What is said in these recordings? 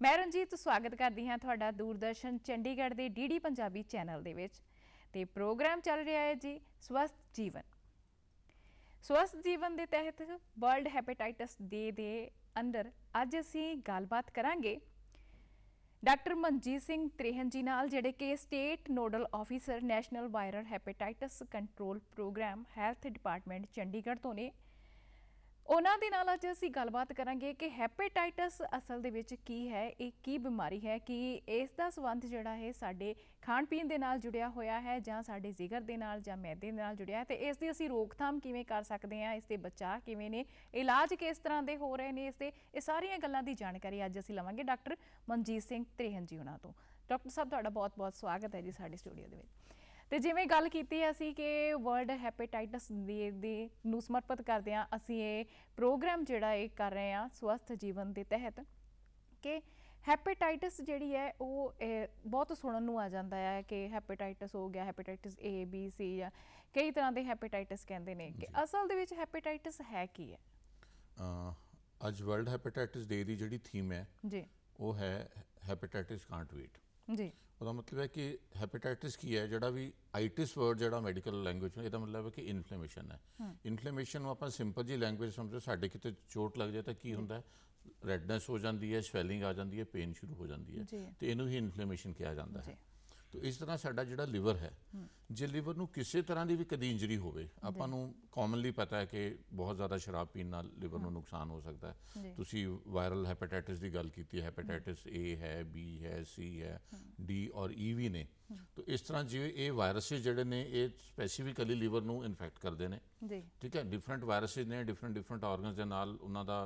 मैं रंजीत स्वागत करती हाँ तुहाडा दूरदर्शन चंडीगढ़ के डी पंजाबी चैनल दे विच ते प्रोग्राम चल रहा है जी स्वस्थ जीवन। स्वस्थ जीवन के तहत वर्ल्ड हैपेटाइटिस डे दे अंदर अज असी गलबात करांगे डॉक्टर मनजीत सिंह त्रेहन जी नाल, जिहड़े कि state nodal officer national viral hepatitis control programme health department Chandigarh तो ने। उन्हां दे नाल अज असीं गलबात करांगे कि हैपेटाइटिस असल दे विच की है, ये की बीमारी है, कि इस दा संबंध जिहड़ा है साडे खाण पीण दे नाल जुड़िया होया है जां साडे जिगर दे नाल जां मैदे दे नाल जुड़िया है, ते इस दी असीं रोकथाम किवें कर सकदे हां, इस दे बचाव किवें ने, इलाज किस तरह दे हो रहे ने, इसदे ये सारियां गल्लां दी जानकारी अज असीं लवांगे डॉक्टर मनजीत सिंह त्रेहन जी उन्हां तों। डॉक्टर साहब तुहाडा बहुत बहुत स्वागत है जी साडे स्टूडियो दे विच। तो जिवें गल कीती असी कि वर्ल्ड हैपेटाइटिस डे नूं समर्पित करदे असी ये प्रोग्राम जिहड़ा ये कर रहे हैं स्वस्थ जीवन के तहत कि हैपेटाइटिस जिहड़ी है वो बहुत सुनन नूं आ जांदा है कि हैपेटाइटिस हो गया, हैपेटाइटिस ए बी सी या कई तरह के हैपेटाइटिस कहंदे ने, कि असल दे विच हैपेटाइटिस है की है? अज वर्ल्ड हैपेटाइटिस डे की जिहड़ी थीम है जी वो है हैपेटाइटिस कांट वेट। जी ਉਹਦਾ मतलब है कि हैपेटाइटिस की है ਜਿਹੜਾ भी आइटिस वर्ड ਜਿਹੜਾ मैडिकल लैंग्वेज में ਇਹਦਾ मतलब है कि इन्फ्लेमेशन है। इन्फ्लेमेशन ਨੂੰ ਆਪਾਂ ਸਿੰਪਲ ਜੀ ਲੈਂਗੁਏਜ ਸਮਝੋ, ਸਾਡੇ ਕਿਤੇ ਚੋਟ ਲੱਗ ਜਾਏ ਤਾਂ ਕੀ ਹੁੰਦਾ ਹੈ, ਰੈਡਨੈਸ ਹੋ ਜਾਂਦੀ ਹੈ, ਸਵੈਲਿੰਗ ਆ ਜਾਂਦੀ ਹੈ, ਪੇਨ ਸ਼ੁਰੂ ਹੋ ਜਾਂਦੀ ਹੈ, ਤੇ ਇਹਨੂੰ ਹੀ ਇਨਫਲੇਮੇਸ਼ਨ ਕਿਹਾ ਜਾਂਦਾ ਹੈ। तो इस तरह साडा जिहड़ा लिवर है, जे लिवर नूं किसी तरह की भी कदी इंजरी होवे, आपां नूं कॉमनली पता है कि बहुत ज़्यादा शराब पीण नाल लिवर नूं नुकसान हो सकता है। तुसीं वायरल हैपेटाइटिस की गल कीती, हैपेटाइटिस ए है, बी है, सी है, डी और ई भी ने। तो इस तरह जिवें ये वायरसिस जिहड़े ने ये स्पैसीफिकली लिवर नूं इन्फैक्ट करते हैं, ठीक है। डिफरेंट वायरसिस ने डिफरेंट ऑर्गनस दे नाल उन्हां दा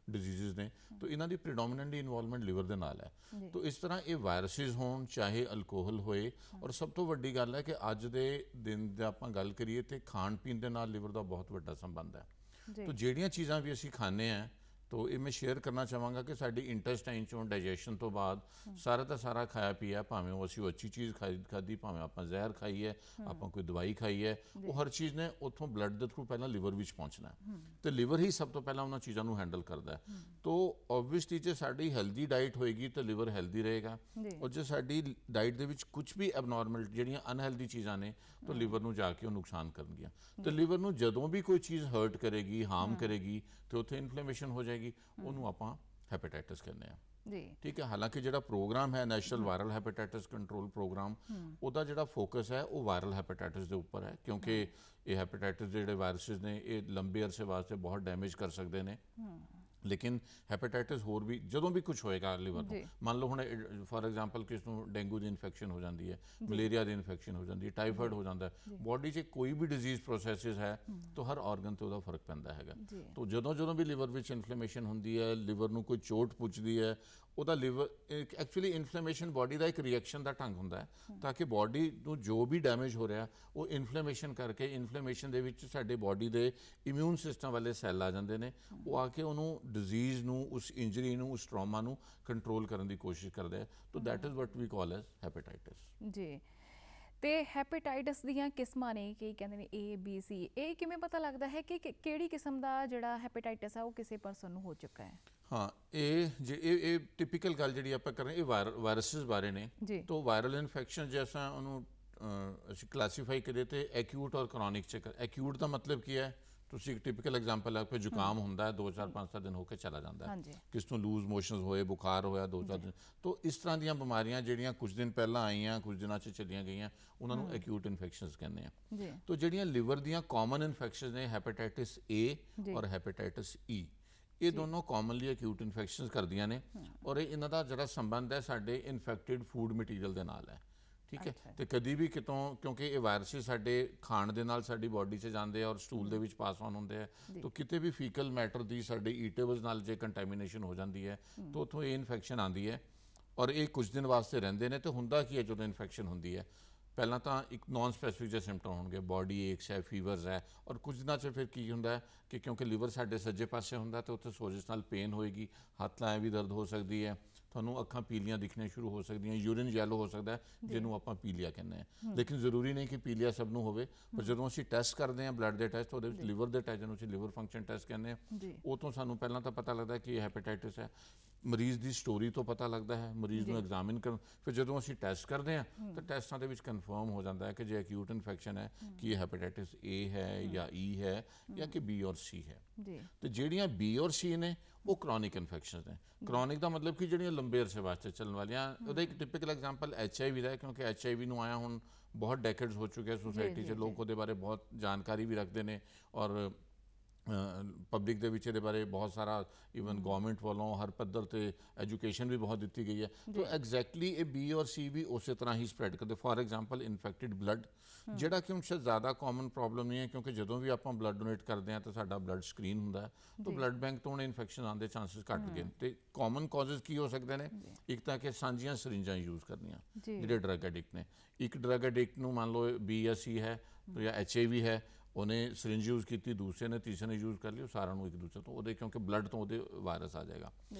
डिजीज़ ने, तो इन्हां दी प्रीडोमिनेंटली इन्वॉल्वमेंट लिवर दे नाल है। तो इस तरह ये वायरसिस होण चाहे अल्कोहल होए, और सब तो वड्डी गल है कि अज दे दिन दी आपां गल करिए तो खाण पीण दे नाल लिवर दा बहुत वड्डा संबंध है। तो जिहड़ियां चीज़ां भी असीं खाने हैं, तो ये मैं शेयर करना चाहांगा कि साडी इंटेस्टाइन चों डाइजेशन तो बाद सारा का सारा खाया पिया, भावें वो असीं अच्छी चीज़ खाधी, भावें आपां जहर खाई है, आपां कोई दवाई खाई है, वो हर चीज़ ने उत्थों ब्लड के थ्रू पहला लिवर विच पहुँचना है, तो लिवर ही सब तो पहला उन्हां चीज़ों नूं हैंडल करता है। तो ओबवियसली जो साडी हैल्दी डाइट होएगी तो लिवर हैल्दी रहेगा, और जो साडी डाइट दे विच कुछ भी एबनॉर्मल जिहड़ियां अनहैल्दी चीज़ां ने तो लिवर नूं जाके वो नुकसान करनगियां। तो लिवर नूं जदों भी कोई चीज़ हर्ट करेगी, हार्म करेगी, तो उत्थे इन्फ्लेमेशन हो जाएगी, ਉਹਨੂੰ ਆਪਾਂ हैपेटाइटिस कहने हैं जी, ठीक है। हालांकि जो प्रोग्राम है national viral hepatitis control programme, ਉਹਦਾ ਜਿਹੜਾ फोकस है वो वायरल हैपेटाइटिस के उपर है, क्योंकि ये हैपेटाइटिस ਜਿਹੜੇ वायरसिस ने ये लंबे अरसे वास्ते बहुत डैमेज कर सकते हैं। लेकिन हैपेटाइटिस होर भी जदों भी कुछ होएगा लिवर को, मान लो हुण फॉर एग्जाम्पल किस नूं डेंगू की इन्फेक्शन हो जाती है, मलेरिया की इन्फेक्शन हो जाती है, टाइफाइड हो जाता है, बॉडी च कोई भी डिजीज़ प्रोसैसिस है तो हर ऑर्गन तो उसका फर्क पैंदा है। तो जदों जदों भी लिवर में इन्फ्लेमेशन होंदी है, लिवर नूं कोई चोट पुजदी है, ਉਹਦਾ लिवर एक्चुअली इन्फ्लेमेशन बॉडी का एक रिएक्शन का ढंग होंदा है, ताकि बॉडी नूं जो भी डैमेज हो रहा वो इन्फ्लेमेशन करके इन्फ्लेमेशन दे विच साडे बॉडी के इम्यून सिस्टम वाले सैल आ जाते हैं, वो आके उन्होंने डिजीज़ नूं, उस इंजरी नूं, उस ट्रॉमा नूं कंट्रोल करने की कोशिश करते हैं। तो that is what we call as hepatitis G. तो हैपेटाइटिस दीयां किस्मां ने, कई कहंदे ने ए बी सी, ये किवें पता लगता है कि किहड़ी किस्म का जिहड़ा हैपेटाइटिस है वो किसी पर्सन नूं हो चुका है? हाँ, ये टिपिकल गल जी आप कर रहे हैं वायरसिस बारे ने। तो वायरल इन्फेक्शन जैसा उन्होंने क्लासीफाई करिए तो एक्यूट और क्रॉनिक चेक। एक्यूट का मतलब की है, तो एक टिपिकल एग्जाम्पल है, जुकाम होंदा है 2-4-5 दिन होकर चला जाता है, किस नूं लूज मोशनस होए, बुखार होया 2-4 दिन, तो इस तरह दी बीमारियां जिहड़ियां कुछ दिन पहला आईयां, कुछ दिनों च चलियां गईयां, उन्होंने एक्यूट इन्फेक्शनस कहने हैं। तो जिहड़ियां लिवर दियां कॉमन इन्फेक्शनस ने हैपेटाइटिस ए और हैपेटाइटिस ई, ये दोनों कॉमनली एक्यूट इन्फेक्शनस करदियां ने, और इन्हां दा जिहड़ा संबंध है साडे इन्फैक्टेड फूड मटीरियल दे नाल है, ठीक है। तो कभी भी कितों, क्योंकि ये वायरसिस साडे खाण दे नाल साडी बॉडी च जांदे और stool they which pass on होंदे हैं, तो किते भी फीकल मैटर दी साडे ईटेबल्स नाल जे कंटैमीनेशन हो जाती है तो उत्थों ये इन्फेक्शन आती है, और ये कुछ दिन वास्ते रहिंदे ने। तो हुंदा की है जो इन्फेक्शन होंदी है, पहला तो एक नॉन स्पैसीफिक जो सिम्पटम होंगे, बॉडी एक्स है, फीवर्स है, और कुछ दिनों से फिर की होंदा है कि क्योंकि लिवर साडे सज्जे पासे होंदा तो उत्थे सोजिश नाल पेन होएगी, हाथ लाएँ भी दर्द हो सकती है, ਤੁਹਾਨੂੰ ਅੱਖਾਂ पीलियां दिखने शुरू हो सकती, यूरिन येलो हो सकता है जिन्होंने आप पीलिया कहने हैं। लेकिन जरूरी नहीं कि पीलिया सब नूं होवे, पर जो असीं टैसट करते हैं ब्लड के टैसट, वो लिवर के टैसट जिन्होंने लिवर फंक्शन टैसट कहने, वो तो सानूं पहलां तो पता लगता है कि हैपेटाइटिस है। ਮਰੀਜ਼ ਦੀ ਸਟੋਰੀ ਤੋਂ ਪਤਾ ਲੱਗਦਾ ਹੈ, ਮਰੀਜ਼ ਨੂੰ ਐਗਜ਼ਾਮਿਨ ਕਰਨ, ਫਿਰ ਜਦੋਂ ਅਸੀਂ ਟੈਸਟ ਕਰਦੇ ਹਾਂ ਤਾਂ ਟੈਸਟਾਂ ਦੇ ਵਿੱਚ ਕਨਫਰਮ ਹੋ ਜਾਂਦਾ ਹੈ ਕਿ ਜੇ ਅਕਿਊਟ ਇਨਫੈਕਸ਼ਨ ਹੈ ਕਿ ਇਹ ਹੈਪੇਟਾਈਟਿਸ ਏ ਹੈ ਜਾਂ ਈ ਹੈ ਜਾਂ ਕਿ ਬੀ ਔਰ ਸੀ ਹੈ। ਤੇ ਜਿਹੜੀਆਂ ਬੀ ਔਰ ਸੀ ਨੇ ਉਹ ਕ੍ਰੋਨਿਕ ਇਨਫੈਕਸ਼ਨਸ ਨੇ। ਕ੍ਰੋਨਿਕ ਦਾ ਮਤਲਬ ਕਿ ਜਿਹੜੀਆਂ ਲੰਬੇ ਅਰਸੇ ਵਾਸਤੇ ਚੱਲਣ ਵਾਲੀਆਂ। ਉਹਦਾ ਇੱਕ ਟਿਪੀਕਲ ਐਗਜ਼ਾਮਪਲ HIV ਦਾ ਹੈ, ਕਿਉਂਕਿ HIV ਨੂੰ ਆਇਆ ਹੁਣ ਬਹੁਤ ਡੈਕੇਡਸ ਹੋ ਚੁੱਕੇ ਸੋਸਾਇਟੀ 'ਚ, ਲੋਕ ਉਹਦੇ ਬਾਰੇ ਬਹੁਤ ਜਾਣਕਾਰੀ ਵੀ ਰੱਖਦੇ ਨੇ ਔਰ ਪਬਲਿਕ ਦੇ ਵਿੱਚ ਇਹਦੇ ਬਾਰੇ ਬਹੁਤ ਸਾਰਾ ਈਵਨ ਗਵਰਨਮੈਂਟ ਵੱਲੋਂ ਹਰ ਪੱਧਰ ਤੇ ਐਜੂਕੇਸ਼ਨ ਵੀ ਬਹੁਤ ਦਿੱਤੀ ਗਈ ਹੈ। ਤਾਂ ਐਗਜ਼ੈਕਟਲੀ ਇਹ ਬੀ ਔਰ ਸੀ ਵੀ ਉਸੇ ਤਰ੍ਹਾਂ ਹੀ ਸਪਰੈਡ ਕਰਦੇ। ਫੋਰ ਐਗਜ਼ਾਮਪਲ ਇਨਫੈਕਟਿਡ ਬਲੱਡ, ਜਿਹੜਾ ਕਿ ਹੁਣ ਸ਼ਾਇਦ ਜ਼ਿਆਦਾ ਕਾਮਨ ਪ੍ਰੋਬਲਮ ਨਹੀਂ ਹੈ, ਕਿਉਂਕਿ ਜਦੋਂ ਵੀ ਆਪਾਂ ਬਲੱਡ ਡੋਨੇਟ ਕਰਦੇ ਹਾਂ ਤਾਂ ਸਾਡਾ ਬਲੱਡ ਸਕਰੀਨ ਹੁੰਦਾ ਹੈ, ਤਾਂ ਬਲੱਡ ਬੈਂਕ ਤੋਂ ਹੁਣ ਇਨਫੈਕਸ਼ਨ ਆਉਣ ਦੇ ਚਾਂਸਸ ਘੱਟ ਗਏ। ਤੇ ਕਾਮਨ ਕਾਜ਼ਸ ਕੀ ਹੋ ਸਕਦੇ ਨੇ? ਇੱਕ ਤਾਂ ਕਿ ਸਾਂਝੀਆਂ ਸਰਿੰਜਾਂ ਯੂਜ਼ ਕਰਨੀਆਂ ਜਿਹੜੇ ਡਰੱਗ ਐਡਿਕਟ ਨੇ। ਇੱਕ ਡਰੱਗ ਐਡਿਕਟ ਨੂੰ ਮੰਨ ਲਓ ਬੀ ਜਾਂ ਸੀ ਹੈ ਜਾਂ HIV ਹੈ, ਉਹਨੇ ਸਰਿੰਜ ਯੂਜ਼ ਕੀਤੀ, ਦੂਸਰੇ ਨੇ ਤੀਸਰੇ ਨੇ ਯੂਜ਼ ਕਰ ਲਈ, ਉਹ ਸਾਰਿਆਂ ਨੂੰ ਇੱਕ ਦੂਸਰੇ ਤੋਂ ਉਹਦੇ, ਕਿਉਂਕਿ ਬਲੱਡ ਤੋਂ ਉਹਦੇ ਵਾਇਰਸ ਆ ਜਾਏਗਾ।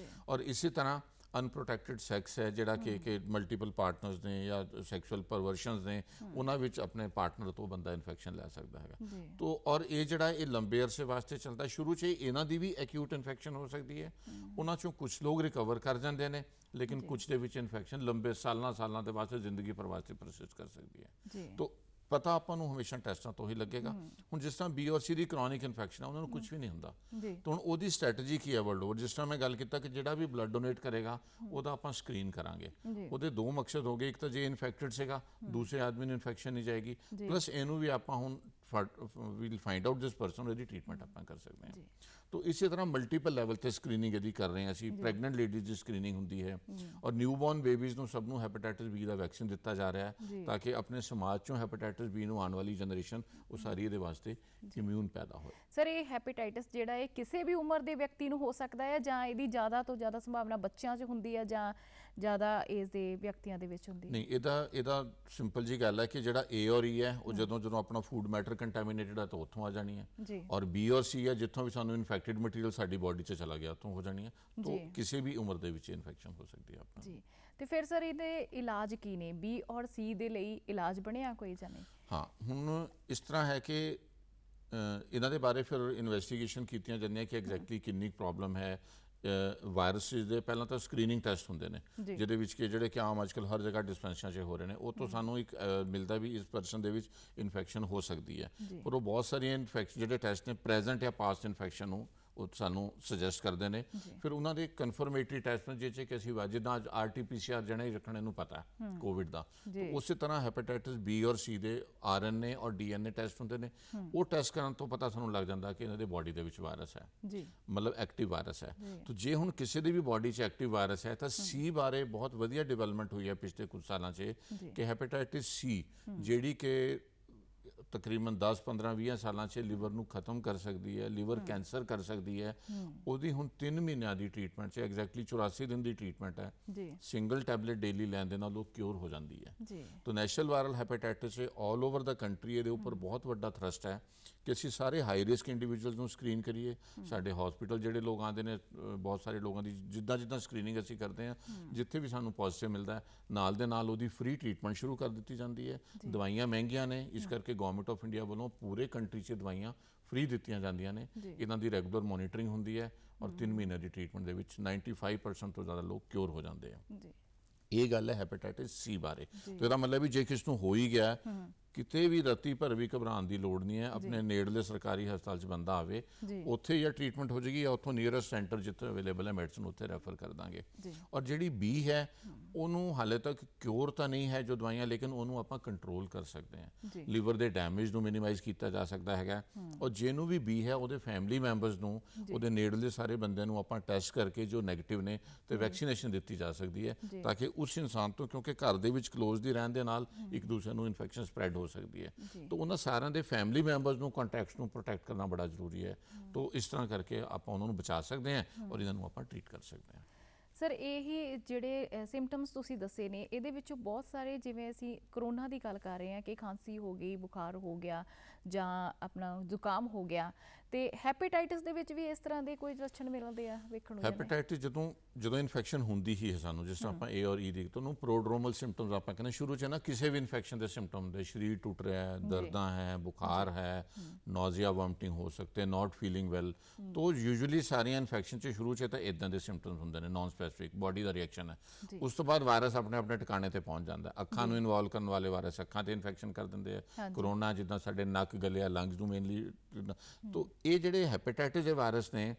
ਔਰ ਇਸੇ ਤਰ੍ਹਾਂ ਅਨਪ੍ਰੋਟੈਕਟਡ ਸੈਕਸ ਹੈ, ਜਿਹੜਾ ਕਿ ਮਲਟੀਪਲ ਪਾਰਟਨਰਸ ਨੇ ਜਾਂ ਸੈਕਸ਼ੂਅਲ ਪਰਵਰਸ਼ਨਸ ਨੇ, ਉਹਨਾਂ ਵਿੱਚ ਆਪਣੇ ਪਾਰਟਨਰ ਤੋਂ ਬੰਦਾ ਇਨਫੈਕਸ਼ਨ ਲੈ ਸਕਦਾ ਹੈਗਾ। ਤੋ ਔਰ ਇਹ ਜਿਹੜਾ ਇਹ ਲੰਬੇ ਅਰਸੇ ਵਾਸਤੇ ਚੱਲਦਾ, ਸ਼ੁਰੂ 'ਚ ਇਹਨਾਂ ਦੀ ਵੀ ਐਕਿਊਟ ਇਨਫੈਕਸ਼ਨ ਹੋ ਸਕਦੀ ਹੈ। ਉਹਨਾਂ 'ਚੋਂ ਕੁਝ ਲੋਕ ਰਿਕਵਰ ਕਰ ਜਾਂਦੇ ਨੇ, ਲੇਕਿਨ ਕੁਝ ਦੇ ਵਿੱਚ ਇਨਫੈਕਸ਼ਨ ਲੰਬੇ ਸਾਲਾਂ ਦੇ ਵਾਸਤੇ ਜ਼ਿੰਦਗੀ ਭਰ ਵਾਸਤੇ ਪਰਸਿਸਟ ਕਰ ਸਕਦੀ ਹੈ। ਤੋ ਪਤਾ ਆਪਾਂ ਨੂੰ ਹਮੇਸ਼ਾ ਟੈਸਟਾਂ ਤੋਂ ਹੀ ਲੱਗੇਗਾ। ਹੁਣ ਜਿਸ ਤਰ੍ਹਾਂ ਬੀ ਔਰ ਸੀ ਦੀ ਕ੍ਰੋਨਿਕ ਇਨਫੈਕਸ਼ਨ ਆ, ਉਹਨਾਂ ਨੂੰ ਕੁਝ ਵੀ ਨਹੀਂ ਹੁੰਦਾ। ਤਾਂ ਹੁਣ ਉਹਦੀ ਸਟ੍ਰੈਟਜੀ ਕੀ ਹੈ ਵਰਲਡ ਓਵਰ? ਜਿਸ ਤਰ੍ਹਾਂ ਮੈਂ ਗੱਲ ਕੀਤਾ ਕਿ ਜਿਹੜਾ ਵੀ ਬਲੱਡ ਡੋਨੇਟ ਕਰੇਗਾ ਉਹਦਾ ਆਪਾਂ ਸਕਰੀਨ ਕਰਾਂਗੇ। ਉਹਦੇ ਦੋ ਮਕਸਦ ਹੋ ਗਏ, ਇੱਕ ਤਾਂ ਜੇ ਇਨਫੈਕਟਡ ਸੀਗਾ ਦੂਸਰੇ ਆਦਮੀ ਨੂੰ ਇਨਫੈਕਸ਼ਨ ਨਹੀਂ ਜਾਏਗੀ, ਪਲੱਸ ਇਹਨੂੰ ਵੀ ਆਪਾਂ ਹੁਣ we'll find out this person, ਇਹਦੀ ਟ੍ਰੀਟਮੈਂਟ ਆਪਾਂ ਕਰ ਸਕਦੇ ਹਾਂ। तो इसी तरह मल्टीपल लैवल ਤੇ ਸਕਰੀਨਿੰਗ ਇਹਦੀ ਕਰ ਰਹੇ ਹਾਂ ਅਸੀਂ। ਪ੍ਰੈਗਨੈਂਟ ਲੇਡੀਜ਼ ਦੀ ਸਕਰੀਨਿੰਗ ਹੁੰਦੀ ਹੈ ਔਰ ਨਿਊਬੋਰਨ ਬੇਬੀਜ਼ ਨੂੰ ਸਭ ਨੂੰ ਹੈਪੇਟਾਈਟਿਸ ਬੀ ਦਾ ਵੈਕਸੀਨ ਦਿੱਤਾ ਜਾ ਰਿਹਾ ਹੈ ਤਾਂ ਕਿ ਆਪਣੇ ਸਮਾਜ ਚੋਂ ਹੈਪੇਟਾਈਟਿਸ ਬੀ ਨੂੰ ਆਉਣ ਵਾਲੀ ਜਨਰੇਸ਼ਨ ਉਹ ਸਾਰੀ ਇਹਦੇ ਵਾਸਤੇ ਇਮਿਊਨ ਪੈਦਾ ਹੋਏ। ਸਰ ਇਹ ਹੈਪੇਟਾਈਟਿਸ ਜਿਹੜਾ ਹੈ ਕਿਸੇ ਵੀ ਉਮਰ ਦੇ ਵਿਅਕਤੀ ਨੂੰ ਹੋ ਸਕਦਾ ਹੈ ਜਾਂ ਇਹਦੀ ਜ਼ਿਆਦਾ ਤੋਂ ਜ਼ਿਆਦਾ ਸੰਭਾਵਨਾ ਬੱਚਿਆਂ 'ਚ ਹੁੰਦੀ ਹੈ ਜਾਂ ਜ਼ਿਆਦਾ ਏਜ ਦੇ ਵਿਅਕਤੀਆਂ ਦੇ ਵਿੱਚ ਹੁੰਦੀ ਹੈ? ਨਹੀਂ, ਇਹਦਾ ਸਿੰਪਲ ਜੀ ਗੱਲ ਹੈ ਕਿ ਜਿਹੜਾ ਏ ਔਰ ਈ ਹੈ ਉਹ ਜਦੋਂ ਆਪਣਾ ਫੂਡ ਮੈਟਰ ਕੰਟੈਮੀਨੇਟਡ ਹੈ ਤਾਂ ਉੱਥੋਂ ਆ ਜਾਣੀ ਹੈ, ਔਰ ਬੀ ਔਰ ਸੀ ਹੈ ਜਿੱਥੋਂ ਵੀ ਸਾਨੂੰ ਇਨਫੈਕਟਿਡ ਮਟੀਰੀਅਲ ਸਾਡੀ ਬੋਡੀ 'ਚ ਚਲਾ ਗਿਆ ਉੱਥੋਂ ਹੋ ਜਾਣੀ ਹੈ। ਤਾਂ ਕਿਸੇ ਵੀ ਉਮਰ ਦੇ ਵਿੱਚ ਇਨਫੈਕਸ਼ਨ ਹੋ ਸਕਦੀ ਹੈ ਆਪਣਾ। ਜੀ, ਤੇ ਫਿਰ ਸਰ ਇਹਦੇ ਇਲਾਜ ਕੀ ਨੇ? ਬੀ ਔਰ ਸੀ ਦੇ ਲਈ ਇਲਾਜ ਬਣਿਆ ਕੋਈ ਜਾਂ ਨਹੀਂ? ਹਾਂ, ਹੁਣ ਇਸ ਤਰ੍ਹਾਂ ਹੈ ਕਿ ਇਹਨਾਂ ਦੇ ਬਾਰੇ ਫਿਰ ਇਨਵੈਸਟੀਗੇਸ਼ਨ ਕੀਤੀਆਂ ਜਾਂਦੀਆਂ ਕਿ ਐਗਜ਼ੈਕਟਲੀ ਕਿੰਨੀ ਪ੍ਰੋਬਲਮ ਹੈ। ਵਾਇਰਸਿਸ ਦੇ ਪਹਿਲਾਂ ਤਾਂ ਸਕਰੀਨਿੰਗ ਟੈਸਟ ਹੁੰਦੇ ਨੇ ਜਿਹਦੇ ਵਿੱਚ ਕਿ ਜਿਹੜੇ ਕਿ ਆਮ ਅੱਜ ਕੱਲ੍ਹ ਹਰ ਜਗ੍ਹਾ ਡਿਸਪੈਂਸਰੀਆਂ 'ਚ ਹੋ ਰਹੇ ਨੇ, ਉਹ ਤੋਂ ਸਾਨੂੰ ਇੱਕ ਮਿਲਦਾ ਵੀ ਇਸ ਪਰਸਨ ਦੇ ਵਿੱਚ ਇਨਫੈਕਸ਼ਨ ਹੋ ਸਕਦੀ ਹੈ। ਪਰ ਉਹ ਬਹੁਤ ਸਾਰੀਆਂ ਇਨਫੈਕਸ਼ਨ ਜਿਹੜੇ ਟੈਸਟ ਨੇ ਪ੍ਰੈਜ਼ੈਂਟ ਜਾਂ ਪਾਸਟ ਇਨਫੈਕਸ਼ਨ ਨੂੰ ਉਹ ਸਾਨੂੰ ਸੁਜੈਸਟ ਕਰਦੇ ਨੇ। ਫਿਰ ਉਹਨਾਂ ਦੇ ਕਨਫਰਮੇਟਰੀ ਟੈਸਟ ਨੇ ਜਿਹਦੇ 'ਚ ਕਿ ਅਸੀਂ ਜਿੱਦਾਂ ਅੱਜ RT-PCR ਜਣੇ ਰੱਖਣੇ ਨੂੰ ਪਤਾ ਕੋਵਿਡ ਦਾ, ਉਸੇ ਤਰ੍ਹਾਂ ਹੈਪੇਟਾਈਟਿਸ ਬੀ ਔਰ ਸੀ ਦੇ RNA ਔਰ DNA ਟੈਸਟ ਹੁੰਦੇ ਨੇ। ਉਹ ਟੈਸਟ ਕਰਨ ਤੋਂ ਪਤਾ ਸਾਨੂੰ ਲੱਗ ਜਾਂਦਾ ਕਿ ਇਹਨਾਂ ਦੇ ਬੋਡੀ ਦੇ ਵਿੱਚ ਵਾਇਰਸ ਹੈ, ਮਤਲਬ ਐਕਟਿਵ ਵਾਇਰਸ ਹੈ। ਤਾਂ ਜੇ ਹੁਣ ਕਿਸੇ ਦੀ ਵੀ ਬੋਡੀ 'ਚ ਐਕਟਿਵ ਵਾਇਰਸ ਹੈ ਤਾਂ ਸੀ ਬਾਰੇ ਬਹੁਤ ਵਧੀਆ ਡਿਵੈਲਪਮੈਂਟ ਹੋਈ ਹੈ ਪਿਛਲੇ ਕੁਝ ਸਾਲਾਂ 'ਚ ਕਿ ਹੈਪੇਟਾਈਟਿਸ ਸੀ ਜਿਹੜੀ ਕਿ ਤਕਰੀਬਨ 10-15-20 ਸਾਲਾਂ 'ਚ ਲਿਵਰ ਨੂੰ ਖਤਮ ਕਰ ਸਕਦੀ ਹੈ, ਲਿਵਰ ਕੈਂਸਰ ਕਰ ਸਕਦੀ ਹੈ, ਉਹਦੀ ਹੁਣ 3 ਮਹੀਨਿਆਂ ਦੀ ਟ੍ਰੀਟਮੈਂਟ 'ਚ ਐਗਜ਼ੈਕਟਲੀ 84 ਦਿਨ ਦੀ ਟ੍ਰੀਟਮੈਂਟ ਹੈ। ਸਿੰਗਲ ਟੈਬਲੇਟ ਡੇਲੀ ਲੈਣ ਦੇ ਨਾਲ ਉਹ ਕਿਉਰ ਹੋ ਜਾਂਦੀ ਹੈ। ਤਾਂ national viral hepatitis all over ਦਾ ਕੰਟਰੀ ਇਹਦੇ ਉੱਪਰ ਬਹੁਤ ਵੱਡਾ ਥਰਸਟ ਹੈ ਕਿ ਅਸੀਂ ਸਾਰੇ ਹਾਈ ਰਿਸਕ ਇੰਡੀਵਿਜੂਅਲਸ ਨੂੰ ਸਕਰੀਨ ਕਰੀਏ। ਸਾਡੇ ਹਸਪੀਟਲ ਜਿਹੜੇ ਲੋਕ ਆਉਂਦੇ ਨੇ, ਬਹੁਤ ਸਾਰੇ ਲੋਕਾਂ ਦੀ ਜਿੱਦਾਂ ਸਕਰੀਨਿੰਗ ਅਸੀਂ ਕਰਦੇ ਹਾਂ, ਜਿੱਥੇ ਵੀ ਸਾਨੂੰ ਪੋਜ਼ੀਟਿਵ ਮਿਲਦਾ ਹੈ ਨਾਲ ਦੇ ਨਾਲ ਉਹਦੀ ਫ੍ਰੀ ਟ੍ਰੀਟਮੈਂਟ ਸ਼ੁਰੂ ਕਰ ਦਿੱਤੀ ਜਾਂਦੀ ਹੈ। ਦਵਾਈਆਂ ਮਹਿੰਗੀਆਂ ਨੇ, ਇਸ ਕਰਕੇ ਗਵਰਨਮੈਂਟ ਆਫ ਇੰਡੀਆ ਵੱਲੋਂ ਪੂਰੇ ਕੰਟਰੀ 'ਚ ਦਵਾਈਆਂ ਫ੍ਰੀ ਦਿੱਤੀਆਂ ਜਾਂਦੀਆਂ ਨੇ। ਇਹਨਾਂ ਦੀ ਰੈਗੂਲਰ ਮੋਨੀਟਰਿੰਗ ਹੁੰਦੀ ਹੈ ਔਰ 3 ਮਹੀਨੇ ਦੀ ਟ੍ਰੀਟਮੈਂਟ ਦੇ ਵਿੱਚ 95% ਤੋਂ ਜ਼ਿਆਦਾ ਲੋਕ ਕਿਉਰ ਹੋ ਜਾਂਦੇ ਆ। ਇਹ ਗੱਲ ਹੈ ਹੈਪੇਟਾਈਟਿਸ ਸੀ ਬਾਰੇ। ਤੇ ਇਹਦਾ ਮਤਲਬ ਵੀ ਜੇ ਕਿਸ ਨੂੰ ਹੋ ਹੀ ਗਿਆ ਕਿਤੇ ਵੀ ਰਾਤੀ ਭਰ ਵੀ ਘਬਰਾਉਣ ਦੀ ਲੋੜ ਨਹੀਂ ਹੈ। ਆਪਣੇ ਨੇੜਲੇ ਸਰਕਾਰੀ ਹਸਪਤਾਲ 'ਚ ਬੰਦਾ ਆਵੇ, ਉੱਥੇ ਜਾਂ ਟ੍ਰੀਟਮੈਂਟ ਹੋ ਜਾਏਗੀ ਜਾਂ ਉੱਥੋਂ ਨੀਅਰੈਸਟ ਸੈਂਟਰ ਜਿੱਥੇ ਅਵੇਲੇਬਲ ਹੈ ਮੈਡੀਸਨ ਉੱਥੇ ਰੈਫਰ ਕਰ ਦਾਂਗੇ। ਔਰ ਜਿਹੜੀ ਬੀ ਹੈ ਉਹਨੂੰ ਹਾਲੇ ਤੱਕ ਕਿਉਰ ਤਾਂ ਨਹੀਂ ਹੈ ਜੋ ਦਵਾਈਆਂ, ਲੇਕਿਨ ਉਹਨੂੰ ਆਪਾਂ ਕੰਟਰੋਲ ਕਰ ਸਕਦੇ ਹਾਂ। ਲਿਵਰ ਦੇ ਡੈਮੇਜ ਨੂੰ ਮਿਨੀਮਾਈਜ਼ ਕੀਤਾ ਜਾ ਸਕਦਾ ਹੈਗਾ। ਔਰ ਜਿਹਨੂੰ ਵੀ ਬੀ ਹੈ ਉਹਦੇ ਫੈਮਿਲੀ ਮੈਂਬਰਸ ਨੂੰ, ਉਹਦੇ ਨੇੜਲੇ ਸਾਰੇ ਬੰਦਿਆਂ ਨੂੰ ਆਪਾਂ ਟੈਸਟ ਕਰਕੇ ਜੋ ਨੈਗੇਟਿਵ ਨੇ ਤੇ ਵੈਕਸੀਨੇਸ਼ਨ ਦਿੱਤੀ ਜਾ ਸਕਦੀ ਹੈ ਤਾਂ ਕਿ ਉਸ ਇਨਸਾਨ ਤੋਂ, ਕਿਉਂਕਿ ਘਰ ਦੇ ਵਿੱਚ ਕਲੋਜ਼ ਦੀ ਰਹਿਣ ਦੇ ਨਾਲ ਇੱਕ ਦੂਸਰੇ ਨੂੰ ਇਨਫੈਕਸ਼ਨ ਸਪਰੈਡ ਹੋ ਸਕਦੀ ਹੈ। ਤਾਂ ਉਹਨਾਂ ਸਾਰਿਆਂ ਦੇ ਫੈਮਿਲੀ ਮੈਂਬਰਸ ਨੂੰ, ਕੰਟੈਕਟਸ ਨੂੰ ਪ੍ਰੋਟੈਕਟ ਕਰਨਾ ਬੜਾ ਜ਼ਰੂਰੀ ਹੈ। ਤਾਂ ਇਸ ਤਰ੍ਹਾਂ ਕਰਕੇ ਆਪਾਂ ਉਹਨਾਂ ਨੂੰ ਬਚਾ ਸਕਦੇ ਹਾਂ ਔਰ ਇਹਨਾਂ ਨੂੰ ਆਪਾਂ ਟ੍ਰੀਟ ਕਰ ਸਕਦੇ ਹਾਂ। ਸਰ ਇਹੀ ਜਿਹੜੇ ਸਿੰਪਟਮਸ ਤੁਸੀਂ ਦੱਸੇ ਨੇ ਇਹਦੇ ਵਿੱਚੋਂ ਬਹੁਤ ਸਾਰੇ, ਜਿਵੇਂ ਅਸੀਂ ਕਰੋਨਾ ਦੀ ਗੱਲ ਕਰ ਰਹੇ ਹਾਂ ਕਿ ਖਾਂਸੀ ਹੋ ਗਈ, ਬੁਖਾਰ ਹੋ ਗਿਆ ਜਾਂ ਆਪਣਾ ਜ਼ੁਕਾਮ ਹੋ ਗਿਆ, ਤੇ ਹੈਪੇਟਾਈਟਸ ਦੇ ਵਿੱਚ ਵੀ ਇਸ ਤਰ੍ਹਾਂ ਦੇ ਕੋਈ ਲੱਛਣ ਮਿਲਦੇ ਆ ਵੇਖਣ ਨੂੰ? ਹੈਪੇਟਾਈਟਿਸ ਜਦੋਂ ਇਨਫੈਕਸ਼ਨ ਹੁੰਦੀ ਹੀ ਹੈ ਸਾਨੂੰ, ਜਿਸ ਤਰ੍ਹਾਂ ਆਪਾਂ ਏ ਔਰ ਈ ਦੀ, ਤਾਂ ਉਹਨੂੰ ਪ੍ਰੋਡਰੋਮਲ ਸਿੰਪਟਮਸ ਆਪਾਂ ਕਹਿੰਦੇ ਸ਼ੁਰੂ 'ਚ ਨਾ ਕਿਸੇ ਵੀ ਇਨਫੈਕਸ਼ਨ ਦੇ ਸਿੰਪਟਮ ਹੁੰਦੇ, ਸਰੀਰ ਟੁੱਟ ਰਿਹਾ ਹੈ, ਦਰਦਾਂ ਹੈ, ਬੁਖਾਰ ਹੈ, ਨੋਜ਼ੀਆ ਵੋਮਟਿੰਗ ਹੋ ਸਕਦੇ, ਨਾਟ ਫੀਲਿੰਗ ਵੈਲ। ਤਾਂ ਯੂਜੂਅਲੀ ਸਾਰੀਆਂ ਇਨਫੈਕਸ਼ਨ 'ਚ ਸ਼ੁਰੂ 'ਚ ਤਾਂ ਇਦਾਂ ਦੇ ਸਿੰਪਟਮਸ ਹੁੰਦੇ ਨੇ, ਨਾਨ ਸਪੈਸੀਫਿਕ ਬਾਡੀ ਦਾ ਰਿਐਕਸ਼ਨ ਹੈ। ਉਸ ਤੋਂ ਬਾਅਦ ਵਾਇਰਸ ਆਪਣੇ ਟਿਕਾਣੇ ਤੇ ਪਹੁੰਚ ਜਾਂਦਾ। ਅੱਖਾਂ ਨੂੰ ਇਨਵੋਲਵ ਕਰਨ ਵਾਲੇ ਵਾਇਰਸ ਅੱਖਾਂ ਤੇ ਇਨਫੈਕਸ਼ਨ ਕਰ ਦਿੰਦੇ ਆ। ਕਰੋਨਾ ਜਿੱਦਾਂ ਸਾਡੇ ਨੱਕ, ਗਲੇ, ਲੰਗਸ ਨੂੰ ਮੇਨਲੀ। ਤਾਂ ਇਹ ਜਿਹੜੇ ਹੈਪੇਟਾਈਟਿਸ ਦੇ ਵਾਇਰਸ ਨੇ,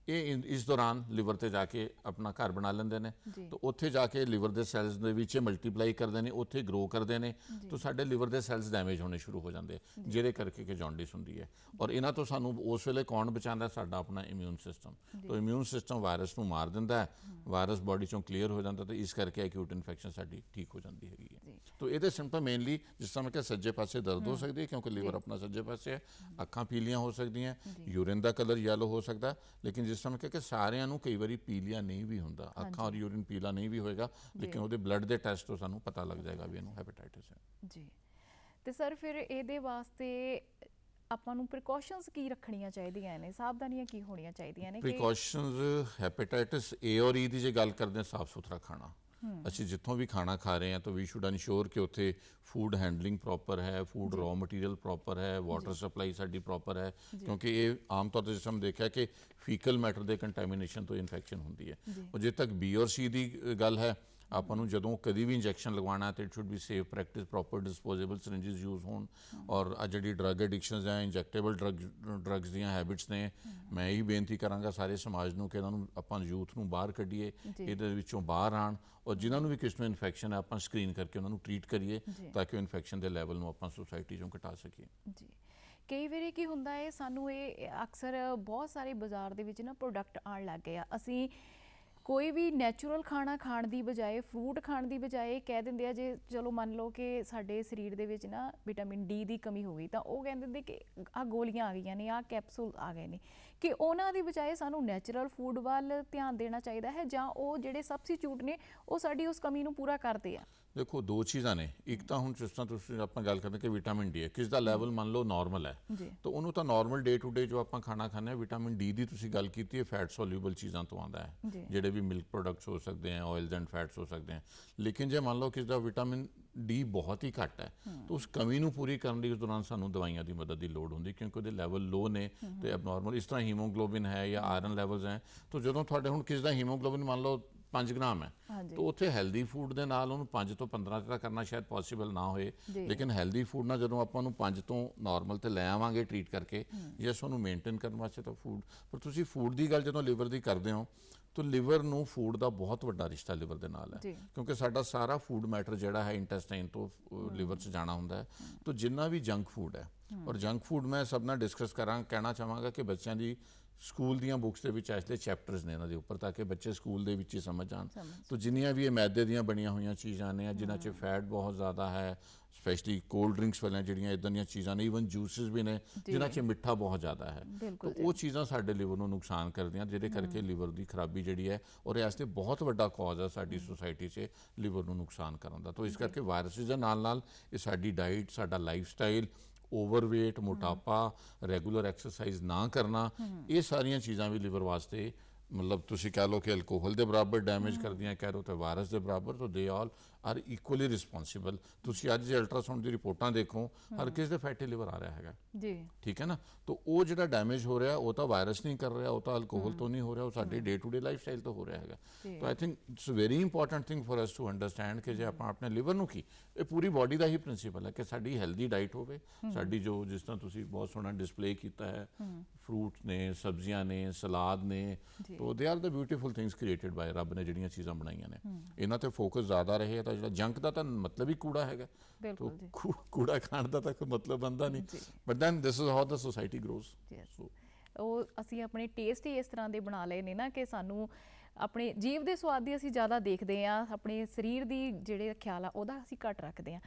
ਇਹ ਇਸ ਦੌਰਾਨ ਲਿਵਰ ਤੇ ਜਾ ਕੇ ਆਪਣਾ ਘਰ ਬਣਾ ਲੈਂਦੇ ਨੇ। ਤਾਂ ਉੱਥੇ ਜਾ ਕੇ ਲਿਵਰ ਦੇ ਸੈਲਸ ਦੇ ਵਿੱਚ ਮਲਟੀਪਲਾਈ ਕਰਦੇ ਨੇ, ਉੱਥੇ ਗਰੋ ਕਰਦੇ ਨੇ। ਤਾਂ ਸਾਡੇ ਲਿਵਰ ਦੇ ਸੈਲਸ ਡੈਮੇਜ ਹੋਣੇ ਸ਼ੁਰੂ ਹੋ ਜਾਂਦੇ, ਜਿਹਦੇ ਕਰਕੇ ਕਿ ਜੌਂਡਿਸ ਹੁੰਦੀ ਹੈ। ਔਰ ਇਹਨਾਂ ਤੋਂ ਸਾਨੂੰ ਉਸ ਵੇਲੇ ਕੌਣ ਬਚਾਉਂਦਾ? ਸਾਡਾ ਆਪਣਾ ਇਮਿਊਨ ਸਿਸਟਮ। ਤਾਂ ਇਮਿਊਨ ਸਿਸਟਮ ਵਾਇਰਸ ਨੂੰ ਮਾਰ ਦਿੰਦਾ ਹੈ, ਵਾਇਰਸ ਬਾਡੀ ਚੋਂ ਕਲੀਅਰ ਹੋ ਜਾਂਦਾ, ਤਾਂ ਇਸ ਕਰਕੇ ਐਕਿਊਟ ਇਨਫੈਕਸ਼ਨ ਸਾਡੀ ਠੀਕ ਹੋ ਜਾਂਦੀ ਹੈਗੀ ਹੈ। ਤਾਂ ਇਹਦੇ ਸਿੰਪਟਮ ਮੇਨਲੀ ਜਿਸ ਤਰ੍ਹਾਂ ਕਿ ਸੱਜੇ ਪਾਸੇ ਦਰਦ ਹੋ ਸਕਦੀ ਹੈ, ਕਿਉਂਕਿ ਲਿਵਰ ਆਪਣਾ ਸੱਜੇ ਪਾਸੇ ਹੈ। ਅੱਖਾਂ ਪੀਲੀਆਂ ਹੋ ਸਕਦੀਆਂ, ਯੂਰਿਨ ਦਾ ਕਲਰ ਯੈਲੋ ਹੋ ਸਕਦਾ। ਲੇਕਿਨ ਜਿਸ ਤਰ੍ਹਾਂ ਕਿ ਸਾਰਿਆਂ ਨੂੰ ਕਈ ਵਾਰੀ ਪੀਲੀਆ ਨਹੀਂ ਵੀ ਹੁੰਦਾ, ਅੱਖਾਂ ਔਰ ਯੂਰਿਨ ਪੀਲਾ ਨਹੀਂ ਵੀ ਹੋਏਗਾ, ਲੇਕਿਨ ਉਹਦੇ ਬਲੱਡ ਦੇ ਟੈਸਟ ਤੋਂ ਸਾਨੂੰ ਪਤਾ ਲੱਗ ਜਾਏਗਾ ਵੀ ਇਹਨੂੰ ਹੈਪੇਟਾਈਟਿਸ ਹੈ ਜੀ। ਤੇ ਸਰ ਫਿਰ ਇਹਦੇ ਵਾਸਤੇ ਆਪਾਂ ਨੂੰ ਪ੍ਰੀਕਾਸ਼ਨਸ ਕੀ ਰੱਖਣੀਆਂ ਚਾਹੀਦੀਆਂ ਨੇ, ਸਾਵਧਾਨੀਆਂ ਕੀ ਹੋਣੀਆਂ ਚਾਹੀਦੀਆਂ ਨੇ? ਪ੍ਰੀਕਾਸ਼ਨਸ ਹੈਪੇਟਾਈਟਿਸ ਏ ਔਰ ਈ ਦੀ ਜੇ ਗੱਲ ਕਰਦੇ ਹਾਂ, ਸਾਫ ਸੁਥਰਾ ਖਾਣਾ। ਅਸੀਂ ਜਿੱਥੋਂ ਵੀ ਖਾਣਾ ਖਾ ਰਹੇ ਹਾਂ ਤਾਂ ਵੀ ਸ਼ੁੱਡ ਇਨਸ਼ੋਰ ਕਿ ਉੱਥੇ ਫੂਡ ਹੈਂਡਲਿੰਗ ਪ੍ਰੋਪਰ ਹੈ, ਫੂਡ ਰॉ ਮਟੀਰੀਅਲ ਪ੍ਰੋਪਰ ਹੈ, ਵਾਟਰ ਸਪਲਾਈ ਸਾਡੀ ਪ੍ਰੋਪਰ ਹੈ। ਕਿਉਂਕਿ ਇਹ ਆਮ ਤੌਰ 'ਤੇ ਜਿਸ ਤਰ੍ਹਾਂ ਦੇਖਿਆ ਕਿ ਫੀਕਲ ਮੈਟਰ ਦੇ ਕੰਟੈਮੀਨੇਸ਼ਨ ਤੋਂ ਇਨਫੈਕਸ਼ਨ ਹੁੰਦੀ ਹੈ। ਔਰ ਜੇ ਤੱਕ ਬੀ ਔਰ ਸੀ ਦੀ ਗੱਲ ਹੈ, ਆਪਾਂ ਨੂੰ ਜਦੋਂ ਕਦੀ ਵੀ ਇੰਜੈਕਸ਼ਨ ਲਗਵਾਉਣਾ ਤਾਂ it should be safe practice, proper disposable syringes use ਹੋਣ। ਔਰ ਆ ਜਿਹੜੀ ਡਰੱਗ ਐਡਿਕਸ਼ਨਸ ਹੈ, ਇੰਜੈਕਟੇਬਲ ਡਰੱਗਸ ਦੀਆਂ ਹੈਬਿਟਸ ਨੇ, ਮੈਂ ਇਹੀ ਬੇਨਤੀ ਕਰਾਂਗਾ ਸਾਰੇ ਸਮਾਜ ਨੂੰ ਕਿ ਇਹਨਾਂ ਨੂੰ ਆਪਾਂ ਯੂਥ ਨੂੰ ਬਾਹਰ ਕੱਢੀਏ, ਇਹਦੇ ਵਿੱਚੋਂ ਬਾਹਰ ਆਉਣ। ਔਰ ਜਿਨ੍ਹਾਂ ਨੂੰ ਵੀ ਕਿਸੇ ਨੂੰ ਇਨਫੈਕਸ਼ਨ ਹੈ, ਆਪਾਂ ਸਕਰੀਨ ਕਰਕੇ ਉਹਨਾਂ ਨੂੰ ਟਰੀਟ ਕਰੀਏ ਤਾਂ ਕਿ ਉਹ ਇਨਫੈਕਸ਼ਨ ਦੇ ਲੈਵਲ ਨੂੰ ਆਪਾਂ ਸੋਸਾਇਟੀ 'ਚੋਂ ਘਟਾ ਸਕੀਏ। ਜੀ। ਕਈ ਵਾਰੀ ਕੀ ਹੁੰਦਾ ਹੈ, ਸਾਨੂੰ ਇਹ ਅਕਸਰ ਬਹੁਤ ਸਾਰੇ ਬਾਜ਼ਾਰ ਦੇ ਵਿੱਚ ਨਾ ਪ੍ਰੋਡਕਟ ਆਉਣ ਲੱਗ ਗਏ ਆ, ਅਸੀਂ ਕੋਈ ਵੀ ਨੈਚੁਰਲ ਖਾਣਾ ਖਾਣ ਦੀ ਬਜਾਏ, ਫਰੂਟ ਖਾਣ ਦੀ ਬਜਾਏ ਕਹਿ ਦਿੰਦੇ ਆ ਜੇ ਚਲੋ ਮੰਨ ਲਓ ਕਿ ਸਾਡੇ ਸਰੀਰ ਦੇ ਵਿੱਚ ਨਾ ਵਿਟਾਮਿਨ ਡੀ ਦੀ ਕਮੀ ਹੋ ਗਈ, ਤਾਂ ਉਹ ਕਹਿੰਦੇ ਨੇ ਕਿ ਆਹ ਗੋਲੀਆਂ ਆ ਗਈਆਂ ਨੇ, ਆਹ ਕੈਪਸੂਲ ਆ ਗਏ ਨੇ, ਕਿ ਉਹਨਾਂ ਦੀ ਬਜਾਏ ਸਾਨੂੰ ਨੈਚੁਰਲ ਫੂਡ ਵੱਲ ਧਿਆਨ ਦੇਣਾ ਚਾਹੀਦਾ ਹੈ, ਜਾਂ ਉਹ ਜਿਹੜੇ ਸਬਸਟੀਟਿਊਟ ਨੇ ਉਹ ਸਾਡੀ ਉਸ ਕਮੀ ਨੂੰ ਪੂਰਾ ਕਰਦੇ ਆ? ਦੇਖੋ, ਦੋ ਚੀਜ਼ਾਂ ਨੇ। ਇੱਕ ਤਾਂ ਹੁਣ ਜਿਸ ਤਰ੍ਹਾਂ ਤੁਸੀਂ ਆਪਾਂ ਗੱਲ ਕਰਦੇ ਕਿ ਵਿਟਾਮਿਨ ਡੀ ਹੈ, ਕਿਸ ਦਾ ਲੈਵਲ ਮੰਨ ਲਓ ਨਾਰਮਲ ਹੈ, ਤਾਂ ਉਹਨੂੰ ਤਾਂ ਨਾਰਮਲ ਡੇ ਟੂ ਡੇ ਜੋ ਆਪਾਂ ਖਾਣਾ ਖਾਂਦੇ ਹਾਂ, ਵਿਟਾਮਿਨ ਡੀ ਦੀ ਤੁਸੀਂ ਗੱਲ ਕੀਤੀ ਹੈ, ਫੈਟ ਸੋਲਿਊਬਲ ਚੀਜ਼ਾਂ ਤੋਂ ਆਉਂਦਾ ਹੈ, ਜਿਹੜੇ ਵੀ ਮਿਲਕ ਪ੍ਰੋਡਕਟਸ ਹੋ ਸਕਦੇ हैं, ऑयल्स एंड फैट्स हो सकते हैं। लेकिन जे मान लो किसी का विटामिन डी बहुत ही घट है, तो उस कमी ਨੂੰ पूरी ਕਰਨ ਲਈ ਉਸ ਦੌਰਾਨ ਸਾਨੂੰ ਦਵਾਈਆਂ ਦੀ ਮਦਦ ਦੀ ਲੋੜ ਹੁੰਦੀ, ਕਿਉਂਕਿ ਉਹਦੇ ਲੈਵਲ ਲੋ ਨੇ ਤੇ ਐਬਨੋਰਮਲ। ਇਸ ਤਰ੍ਹਾਂ ਹੀਮੋਗਲੋਬਿਨ ਹੈ ਜਾਂ ਆਇਰਨ ਲੈਵਲਸ ਹੈ, ਤਾਂ ਜਦੋਂ ਤੁਹਾਡੇ ਹੁਣ ਕਿਸੇ ਦਾ ਹੀਮੋਗਲੋਬਿਨ ਮੰਨ ਲਓ 5 ਗ੍ਰਾਮ ਹੈ, ਤਾਂ ਉੱਥੇ ਹੈਲਦੀ ਫੂਡ ਦੇ ਨਾਲ ਉਹਨੂੰ 5 ਤੋਂ 15 ਤੱਕ ਕਰਨਾ ਸ਼ਾਇਦ ਪੋਸੀਬਲ ਨਾ ਹੋਏ, ਲੇਕਿਨ ਹੈਲਦੀ ਫੂਡ ਨਾਲ ਜਦੋਂ ਆਪਾਂ ਉਹਨੂੰ 5 ਤੋਂ ਨਾਰਮਲ ਤੇ ਲੈ ਆਵਾਂਗੇ ਟਰੀਟ ਕਰਕੇ, ਜਸ ਉਹਨੂੰ ਮੇਨਟੇਨ ਕਰਨ ਵਾਸਤੇ ਤਾਂ ਫੂਡ। ਪਰ ਤੁਸੀਂ ਫੂਡ ਦੀ ਗੱਲ ਜਦੋਂ ਲਿਵਰ ਦੀ ਕਰਦੇ ਹੋ, ਤਾਂ ਲਿਵਰ ਨੂੰ ਫੂਡ ਦਾ ਬਹੁਤ ਵੱਡਾ ਰਿਸ਼ਤਾ ਲਿਵਰ ਦੇ ਨਾਲ ਹੈ, ਕਿਉਂਕਿ ਸਾਡਾ ਸਾਰਾ ਫੂਡ ਮੈਟਰ ਜਿਹੜਾ ਹੈ ਇੰਟੈਸਟਾਈਨ ਤੋਂ ਲਿਵਰ 'ਚ ਜਾਣਾ ਹੁੰਦਾ ਹੈ। ਤਾਂ ਜਿੰਨਾ ਵੀ ਜੰਕ ਫੂਡ ਹੈ, ਔਰ ਜੰਕ ਫੂਡ ਮੈਂ ਸਭ ਨਾਲ ਡਿਸਕਸ ਕਹਿਣਾ ਚਾਹਾਂਗਾ ਕਿ ਬੱਚਿਆਂ ਦੀ ਸਕੂਲ ਦੀਆਂ ਬੁੱਕਸ ਦੇ ਵਿੱਚ ਐਸੇ ਚੈਪਟਰਸ ਨੇ ਇਹਨਾਂ ਦੇ ਉੱਪਰ, ਤਾਂ ਕਿ ਬੱਚੇ ਸਕੂਲ ਦੇ ਵਿੱਚ ਹੀ ਸਮਝ ਆਉਣ। ਤਾਂ ਜਿੰਨੀਆਂ ਵੀ ਇਹ ਮੈਦੇ ਦੀਆਂ ਬਣੀਆਂ ਹੋਈਆਂ ਚੀਜ਼ਾਂ ਨੇ, ਜਿਨ੍ਹਾਂ 'ਚ ਫੈਟ ਬਹੁਤ ਜ਼ਿਆਦਾ ਹੈ, ਸਪੈਸ਼ਲੀ ਕੋਲਡ ਡਰਿੰਕਸ ਵਾਲੀਆਂ ਜਿਹੜੀਆਂ ਇੱਦਾਂ ਦੀਆਂ ਚੀਜ਼ਾਂ ਨੇ, ਈਵਨ ਜੂਸਿਸ ਵੀ ਨੇ ਜਿਨ੍ਹਾਂ 'ਚ ਮਿੱਠਾ ਬਹੁਤ ਜ਼ਿਆਦਾ ਹੈ, ਤਾਂ ਉਹ ਚੀਜ਼ਾਂ ਸਾਡੇ ਲਿਵਰ ਨੂੰ ਨੁਕਸਾਨ ਕਰਦੀਆਂ, ਜਿਹਦੇ ਕਰਕੇ ਲਿਵਰ ਦੀ ਖਰਾਬੀ ਜਿਹੜੀ ਹੈ, ਔਰ ਇਸ 'ਤੇ ਬਹੁਤ ਵੱਡਾ ਕਾਜ਼ ਹੈ ਸਾਡੀ ਸੋਸਾਇਟੀ 'ਚ ਲਿਵਰ ਨੂੰ ਨੁਕਸਾਨ ਕਰਨ ਦਾ। ਤਾਂ ਇਸ ਕਰਕੇ ਵਾਇਰਸਿਸ ਦੇ ਨਾਲ ਨਾਲ ਇਹ ਸਾਡੀ ਡਾਈਟ, ਸਾਡਾ ਲਾਈਫ ਸਟਾਈਲ, ਓਵਰਵੇਟ, ਮੋਟਾਪਾ, ਰੈਗੂਲਰ ਐਕਸਰਸਾਈਜ਼ ਨਾ ਕਰਨਾ, ਇਹ ਸਾਰੀਆਂ ਚੀਜ਼ਾਂ ਵੀ ਲਿਵਰ ਵਾਸਤੇ ਮਤਲਬ ਤੁਸੀਂ ਕਹਿ ਲਓ ਕਿ ਅਲਕੋਹਲ ਦੇ ਬਰਾਬਰ ਡੈਮੇਜ ਕਰਦੀਆਂ, ਕਹਿ ਲਓ ਤਾਂ ਵਾਇਰਸ ਦੇ ਬਰਾਬਰ। ਤਾਂ ਦੇ ਆਲ ਆਰ ਇਕੁਅਲੀ ਰਿਸਪੌਂਸੀਬਲ। ਤੁਸੀਂ ਅੱਜ ਜੇ ਅਲਟਰਾਸਾਊਂਡ ਦੀ ਰਿਪੋਰਟਾਂ ਦੇਖੋ, ਹਰ ਕਿਸੇ ਦੇ ਫੈਟੀ ਲਿਵਰ ਆ ਰਿਹਾ ਹੈਗਾ ਜੀ, ਠੀਕ ਹੈ ਨਾ। ਤਾਂ ਉਹ ਜਿਹੜਾ ਡੈਮੇਜ ਹੋ ਰਿਹਾ, ਉਹ ਤਾਂ ਵਾਇਰਸ ਨਹੀਂ ਕਰ ਰਿਹਾ, ਉਹ ਤਾਂ ਅਲਕੋਹਲ ਤੋਂ ਨਹੀਂ ਹੋ ਰਿਹਾ, ਉਹ ਸਾਡੇ day to day lifestyle ਤੋਂ ਹੋ ਰਿਹਾ ਹੈਗਾ। ਤਾਂ I think it's very important thing for us to understand ਕਿ ਜੇ ਆਪਾਂ ਆਪਣੇ ਲਿਵਰ ਨੂੰ ਕੀ, ਇਹ ਪੂਰੀ ਬਾਡੀ ਦਾ ਹੀ ਪ੍ਰਿੰਸੀਪਲ ਹੈ ਕਿ ਸਾਡੀ ਹੈਲਦੀ ਡਾਈਟ ਹੋਵੇ, ਸਾਡੀ ਜੋ ਜਿਸ ਤਰ੍ਹਾਂ ਤੁਸੀਂ ਬਹੁਤ ਸੋਹਣਾ ਡਿਸਪਲੇ ਕੀਤਾ ਹੈ, ਫਰੂਟ ਨੇ, ਸਬਜ਼ੀਆਂ ਨੇ, ਸਲਾਦ ਨੇ, ਤਾਂ they are the beautiful things created by ਰੱਬ ਨੇ ਜਿਹੜੀਆਂ ਚੀਜ਼ਾਂ ਬਣਾਈਆਂ ਨੇ, ਇਹਨਾਂ 'ਤੇ ਫੋਕਸ ਜ਼ਿਆਦਾ ਰਹੇ ਤਾਂ ਜਿਹੜਾ ਜੰਕ ਦਾ ਤਾਂ ਮਤਲਬ ਹੀ ਕੂੜਾ ਹੈਗਾ, ਕੂੜਾ ਖਾਣ ਦਾ ਤਾਂ ਕੋਈ ਮਤਲਬ ਬਣਦਾ ਨਹੀਂ। But then this is how the society grows. ਉਹ ਅਸੀਂ ਆਪਣੇ ਟੇਸਟ ਹੀ ਇਸ ਤਰ੍ਹਾਂ ਦੇ ਬਣਾ ਲਏ ਨੇ ਨਾ ਕਿ ਸਾਨੂੰ ਆਪਣੇ ਜੀਵ ਦੇ ਸਵਾਦ ਦੀ ਅਸੀਂ ਜ਼ਿਆਦਾ ਦੇਖਦੇ ਹਾਂ, ਆਪਣੇ ਸਰੀਰ ਦੀ ਜਿਹੜੇ ਖਿਆਲ ਆ ਉਹਦਾ ਅਸੀਂ ਘੱਟ ਰੱਖਦੇ ਹਾਂ।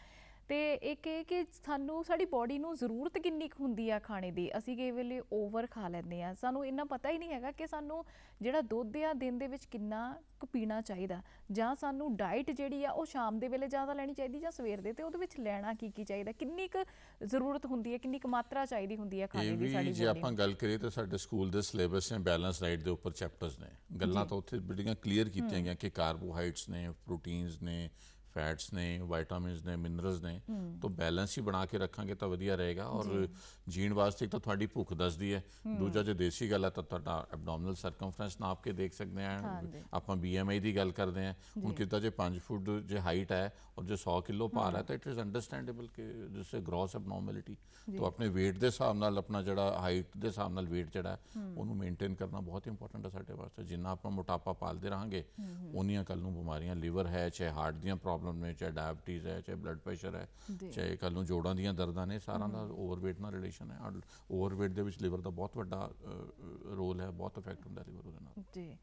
ਤੇ ਇੱਕ ਇਹ ਕਿ ਸਾਨੂੰ ਸਾਡੀ ਬੋਡੀ ਨੂੰ ਜ਼ਰੂਰਤ ਕਿੰਨੀ ਕੁ ਹੁੰਦੀ ਆ ਖਾਣੇ ਦੀ, ਅਸੀਂ ਕਈ ਵੇਲੇ ਓਵਰ ਖਾ ਲੈਂਦੇ ਆ, ਸਾਨੂੰ ਇੰਨਾ ਪਤਾ ਹੀ ਨਹੀਂ ਹੈਗਾ ਕਿ ਸਾਨੂੰ ਜਿਹੜਾ ਦੁੱਧ ਆ ਦਿਨ ਦੇ ਵਿੱਚ ਕਿੰਨਾ ਕੁ ਪੀਣਾ ਚਾਹੀਦਾ, ਜਾਂ ਸਾਨੂੰ ਡਾਈਟ ਜਿਹੜੀ ਆ ਉਹ ਸ਼ਾਮ ਦੇ ਵੇਲੇ ਜ਼ਿਆਦਾ ਲੈਣੀ ਚਾਹੀਦੀ ਜਾਂ ਸਵੇਰ ਦੇ, ਤੇ ਉਹਦੇ ਵਿੱਚ ਲੈਣਾ ਕੀ ਕੀ ਚਾਹੀਦਾ, ਕਿੰਨੀ ਕੁ ਜ਼ਰੂਰਤ ਹੁੰਦੀ ਹੈ, ਕਿੰਨੀ ਕੁ ਮਾਤਰਾ ਚਾਹੀਦੀ ਹੁੰਦੀ ਹੈ ਖਾਣੇ ਦੀ ਸਾਡੀ ਜੇ ਬੋਡੀ ਆਪਾਂ ਨੂੰ। ਗੱਲ ਕਰੀਏ ਤਾਂ ਸਾਡੇ ਸਕੂਲ ਦੇ ਸਿਲੇਬਸ ਨੇ ਬੈਲੈਂਸ ਡਾਈਟ ਦੇ ਉੱਪਰ ਚੈਪਟਰਸ ਨੇ, ਗੱਲਾਂ ਤਾਂ ਉੱਥੇ ਬੜੀਆਂ ਕਲੀਅਰ ਕੀਤੀਆਂ ਗਈਆਂ ਕਿ ਕਾਰਬੋਹਾਈਡਰੇਟਸ ਨੇ, ਪ੍ਰੋਟੀਨਸ ਨੇ, ਫੈਟਸ ਨੇ, ਵਾਈਟਾਮਿਨਸ ਨੇ, ਮਿਨਰਲਸ ਨੇ, ਤਾਂ ਬੈਲੈਂਸ ਹੀ ਬਣਾ ਕੇ ਰੱਖਾਂਗੇ ਤਾਂ ਵਧੀਆ ਰਹੇਗਾ। ਔਰ ਜੀਣ ਵਾਸਤੇ ਇੱਕ ਤਾਂ ਤੁਹਾਡੀ ਭੁੱਖ ਦੱਸਦੀ ਹੈ, ਦੂਜਾ ਜੇ ਦੇਸੀ ਗੱਲ ਹੈ ਤਾਂ ਤੁਹਾਡਾ ਐਬਡੋਮੀਨਲ ਸਰਕਮਫਰੈਂਸ ਨਾਪ ਕੇ ਦੇਖ ਸਕਦੇ ਹਾਂ। ਆਪਾਂ BMI ਦੀ ਗੱਲ ਕਰਦੇ ਹਾਂ, ਹੁਣ ਕਿਤਾ ਜੇ 5 ਫੁੱਟ ਜੇ ਹਾਈਟ ਹੈ ਔਰ ਜੇ 100 ਕਿਲੋ ਭਾਰ ਹੈ ਤਾਂ ਇਟ ਇਜ਼ ਅੰਡਰਸਟੈਂਡੇਬਲ ਕਿ ਜਿਸ ਗ੍ਰੋਸ ਐਬਨੋਰਮੈਲਿਟੀ, ਤਾਂ ਆਪਣੇ weight ਦੇ ਹਿਸਾਬ ਨਾਲ ਆਪਣਾ ਜਿਹੜਾ ਹਾਈਟ ਦੇ ਹਿਸਾਬ ਨਾਲ weight ਜਿਹੜਾ ਉਹਨੂੰ ਮੇਨਟੇਨ ਕਰਨਾ ਬਹੁਤ ਇੰਪੋਰਟੈਂਟ ਹੈ ਸਾਡੇ ਵਾਸਤੇ। ਜਿੰਨਾ ਆਪਾਂ ਮੋਟਾਪਾ ਪਾਲਦੇ ਰਹਾਂਗੇ ਉਨੀਆਂ ਕੱਲ੍ਹ ਨੂੰ ਬਿਮਾਰੀਆਂ, ਲੀਵਰ ਹੈ, ਚਾਹੇ ਹਾਰਟ ਦੀਆਂ ਪ੍ਰੋਬਲਮ ਨੇ, ਚਾਹੇ ਡਾਇਬਟੀਜ਼ ਹੈ, ਚਾਹੇ ਬਲੱਡ ਪ੍ਰੈਸ਼ਰ ਹੈ, ਚਾਹੇ ਕੱਲ੍ਹ ਨੂੰ ਜੋੜਾਂ ਦੀਆਂ ਦਰਦਾਂ ਨੇ, ਸਾਰਿਆਂ ਦਾ ਓਵਰਵੇਟ ਨਾਲ ਰਿਲੇਸ਼ਨ ਹੈ। ਔਰ ਓਵਰਵੇਟ ਦੇ ਵਿੱਚ ਲੀਵਰ ਦਾ ਬਹੁਤ ਵੱਡਾ ਰੋਲ ਹੈ, ਬਹੁਤ ਇਫੈਕਟ ਹੁੰਦਾ ਲੀਵਰ ਉਹਦੇ ਨਾਲ। ਜੀ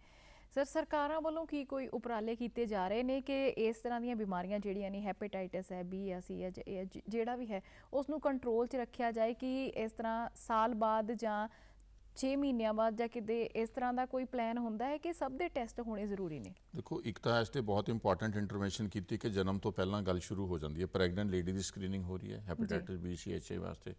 ਸਰ, ਸਰਕਾਰਾਂ ਵੱਲੋਂ ਕੀ ਕੋਈ ਉਪਰਾਲੇ ਕੀਤੇ ਜਾ ਰਹੇ ਨੇ ਕਿ ਇਸ ਤਰ੍ਹਾਂ ਦੀਆਂ ਬਿਮਾਰੀਆਂ ਜਿਹੜੀਆਂ ਨੇ, ਹੈਪੇਟਾਈਟਸ ਹੈ, B ਹੈ, C ਹੈ, ਜਿਹੜਾ ਵੀ ਹੈ, ਉਸ ਨੂੰ ਕੰਟਰੋਲ 'ਚ ਰੱਖਿਆ ਜਾਏ ਕਿ ਇਸ ਤਰ੍ਹਾਂ ਸਾਲ ਬਾਅਦ ਜਾਂ 6 ਮਹੀਨਿਆਂ ਬਾਅਦ ਜਾਂ ਕਿਤੇ ਇਸ ਤਰ੍ਹਾਂ ਦਾ ਕੋਈ ਪਲਾਨ ਹੁੰਦਾ ਹੈ ਕਿ ਸਭ ਦੇ ਟੈਸਟ ਹੋਣੇ ਜ਼ਰੂਰੀ ਨੇ? ਦੇਖੋ, ਇੱਕ ਤਾਂ ਇਸ 'ਤੇ ਬਹੁਤ ਇੰਪੋਰਟੈਂਟ ਇੰਟਰਵੈਂਸ਼ਨ ਕੀਤੀ ਕਿ ਜਨਮ ਤੋਂ ਪਹਿਲਾਂ ਗੱਲ ਸ਼ੁਰੂ ਹੋ ਜਾਂਦੀ ਹੈ। ਪ੍ਰੈਗਨੈਂਟ ਲੇਡੀ ਦੀ ਸਕਰੀਨਿੰਗ ਹੋ ਰਹੀ ਹੈ ਹੈਪੇਟਾਈਟਸ B, C, HA ਵਾਸਤੇ।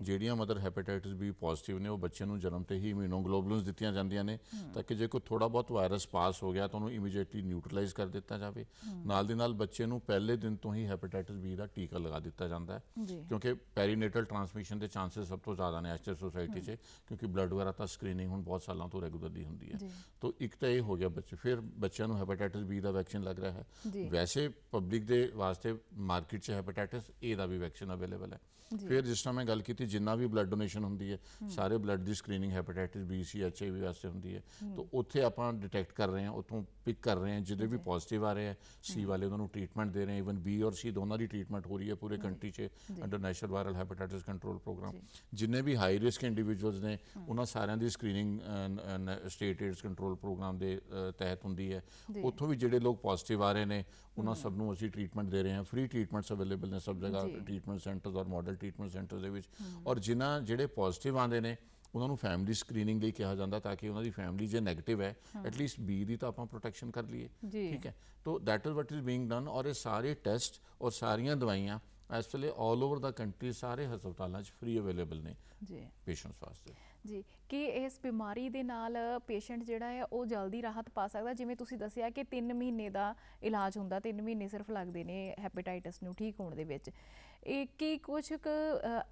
ਜਿਹੜੀਆਂ ਮਦਰ ਹੈਪੇਟਾਈਟਸ B ਪੋਜ਼ਿਟਿਵ ਨੇ ਉਹ ਬੱਚੇ ਨੂੰ ਜਨਮ ਤੇ ਹੀ ਇਮਿਊਨੋਗਲੋਬੂਲਿਨਸ ਦਿੱਤੀਆਂ ਜਾਂਦੀਆਂ ਨੇ ਤਾਂ ਕਿ ਜੇ ਕੋਈ ਥੋੜਾ ਬਹੁਤ ਵਾਇਰਸ ਪਾਸ ਹੋ ਗਿਆ ਤਾਂ ਉਹਨੂੰ ਇਮੀਡੀਏਟਲੀ ਨਿਊਟਰਲਾਈਜ਼ ਕਰ ਦਿੱਤਾ ਜਾਵੇ। ਨਾਲ ਦੀ ਨਾਲ ਬੱਚੇ ਨੂੰ ਪਹਿਲੇ ਦਿਨ ਤੋਂ ਹੀ ਹੈਪੇਟਾਈਟਸ B ਦਾ ਟੀਕਾ ਲਗਾ ਦਿੱਤਾ ਜਾਂਦਾ ਹੈ, ਕਿਉਂਕਿ ਪੈਰੀਨੇਟਲ ਟਰਾਂਸਮਿਸ਼ਨ ਦੇ ਚਾਂਸਸ ਸਭ ਤੋਂ ਜ਼ਿਆਦਾ ਨੇ ਐਸਟਰ ਸੋਸਾਇਟੀ 'ਚ, ਕਿਉਂਕਿ ਬਲੱਡ ਵਗੈਰਾ ਤਾਂ ਸਕਰੀਨਿੰਗ ਹੁਣ ਬਹੁਤ ਸਾਲਾਂ ਤੋਂ ਰੈਗੂਲਰਲੀ ਹੁੰਦੀ ਹੈ। ਤਾਂ ਇੱਕ ਤਾਂ ਇਹ ਹੋ ਗਿਆ ਬੱਚੇ, ਫਿਰ ਬੱਚਿਆਂ ਨੂੰ ਹੈਪੇਟਾਈਟਸ B ਦਾ ਵੈਕਸੀਨ ਲੱਗ ਰਿਹਾ ਹੈ। ਵੈਸੇ ਪਬਲਿਕ ਦੇ ਵਾਸਤੇ ਮਾਰਕੀਟ 'ਚ ਹੈਪੇਟਾਈਟਸ A ਦਾ ਵੀ ਵੈਕਸੀਨ ਅਵੇਲੇਬਲ ਹੈ। ਫਿਰ ਜਿਸ ਤਰ੍ਹਾਂ ਮੈਂ ਗੱਲ ਕੀਤੀ, ਜਿੰਨਾ ਵੀ ਬਲੱਡ ਡੋਨੇਸ਼ਨ ਹੁੰਦੀ ਹੈ, ਸਾਰੇ ਬਲੱਡ ਦੀ screening hepatitis B, C, HA ਵੀ ਵਾਸਤੇ ਹੁੰਦੀ ਹੈ। ਤਾਂ ਉੱਥੇ ਆਪਾਂ ਡਿਟੈਕਟ ਕਰ ਰਹੇ ਹਾਂ, ਉੱਥੋਂ ਪਿਕ ਕਰ ਰਹੇ ਹਾਂ ਜਿਹਦੇ ਵੀ ਪੋਜ਼ਿਟਿਵ ਆ ਰਹੇ ਹੈ, C ਵਾਲੇ ਉਹਨਾਂ ਨੂੰ ਟ੍ਰੀਟਮੈਂਟ ਦੇ ਰਹੇ, ਈਵਨ B ਔਰ C ਦੋਨਾਂ ਦੀ ਟ੍ਰੀਟਮੈਂਟ ਹੋ ਰਹੀ ਹੈ ਪੂਰੇ ਕੰਟਰੀ 'ਚ under national viral hepatitis control programme. ਜਿੰਨੇ ਵੀ ਹਾਈ ਰਿਸਕ ਇੰਡੀਵਿਜੂਅਲਸ ਨੇ ਉਹਨਾਂ ਸਾਰਿਆਂ ਦੀ screening state AIDS control programme ਦੇ ਤਹਿਤ ਹੁੰਦੀ ਹੈ। ਉੱਥੋਂ ਵੀ ਜਿਹੜੇ ਲੋਕ ਪੋਜ਼ਿਟਿਵ ਆ ਰਹੇ ਨੇ ਉਹਨਾਂ ਸਭ ਨੂੰ ਅਸੀਂ ਟ੍ਰੀਟਮੈਂਟ ਦੇ ਰਹੇ ਹਾਂ। ਫ੍ਰੀ ਟ੍ਰੀਟਮੈਂਟਸ ਅਵੇਲੇਬਲ ਨੇ ਸਭ ਜਗ੍ਹਾ, ਟ੍ਰੀਟਮੈਂਟ ਸੈਂਟਰਸ ਔਰ ਮਾਡਲ ਟ੍ਰੀਟਮੈਂਟ ਸੈਂਟਰਸ ਦੇ ਵਿੱਚ। ਔਰ ਜਿਹੜੇ ਪੋਜ਼ਿਟਿਵ ਆਉਂਦੇ ਨੇ ਉਹਨਾਂ ਨੂੰ ਫੈਮਿਲੀ ਸਕਰੀਨਿੰਗ ਲਈ ਕਿਹਾ ਜਾਂਦਾ ਤਾਂ ਕਿ ਉਹਨਾਂ ਦੀ ਫੈਮਿਲੀ ਜੇ ਨੈਗੇਟਿਵ ਹੈ ਐਟਲੀਸਟ B ਦੀ ਤਾਂ ਆਪਾਂ ਪ੍ਰੋਟੈਕਸ਼ਨ ਕਰ ਲਈਏ, ਠੀਕ ਹੈ। ਤਾਂ that is what is being done. ਔਰ ਇਹ ਸਾਰੇ ਟੈਸਟ ਔਰ ਸਾਰੀਆਂ ਦਵਾਈਆਂ ਇਸ ਵੇਲੇ ਆਲ ਓਵਰ ਦਾ ਕੰਟਰੀ ਸਾਰੇ ਹਸਪਤਾਲਾਂ 'ਚ ਫ੍ਰੀ ਅਵੇਲੇਬਲ ਨੇ ਪੇਸ਼ੈਂਟਸ ਵਾਸਤੇ। ਜੀ, ਕਿ ਇਸ ਬਿਮਾਰੀ ਦੇ ਨਾਲ ਪੇਸ਼ੈਂਟ ਜਿਹੜਾ ਹੈ ਉਹ ਜਲਦੀ ਰਾਹਤ ਪਾ ਸਕਦਾ? ਜਿਵੇਂ ਤੁਸੀਂ ਦੱਸਿਆ ਕਿ 3 ਮਹੀਨੇ ਦਾ ਇਲਾਜ ਹੁੰਦਾ, 3 ਮਹੀਨੇ ਸਿਰਫ ਲੱਗਦੇ ਨੇ ਹੈਪੇਟਾਈਟਸ ਨੂੰ ਠੀਕ ਹੋਣ ਦੇ ਵਿੱਚ। ਇਹ ਕੀ ਕੁਛ ਕੁ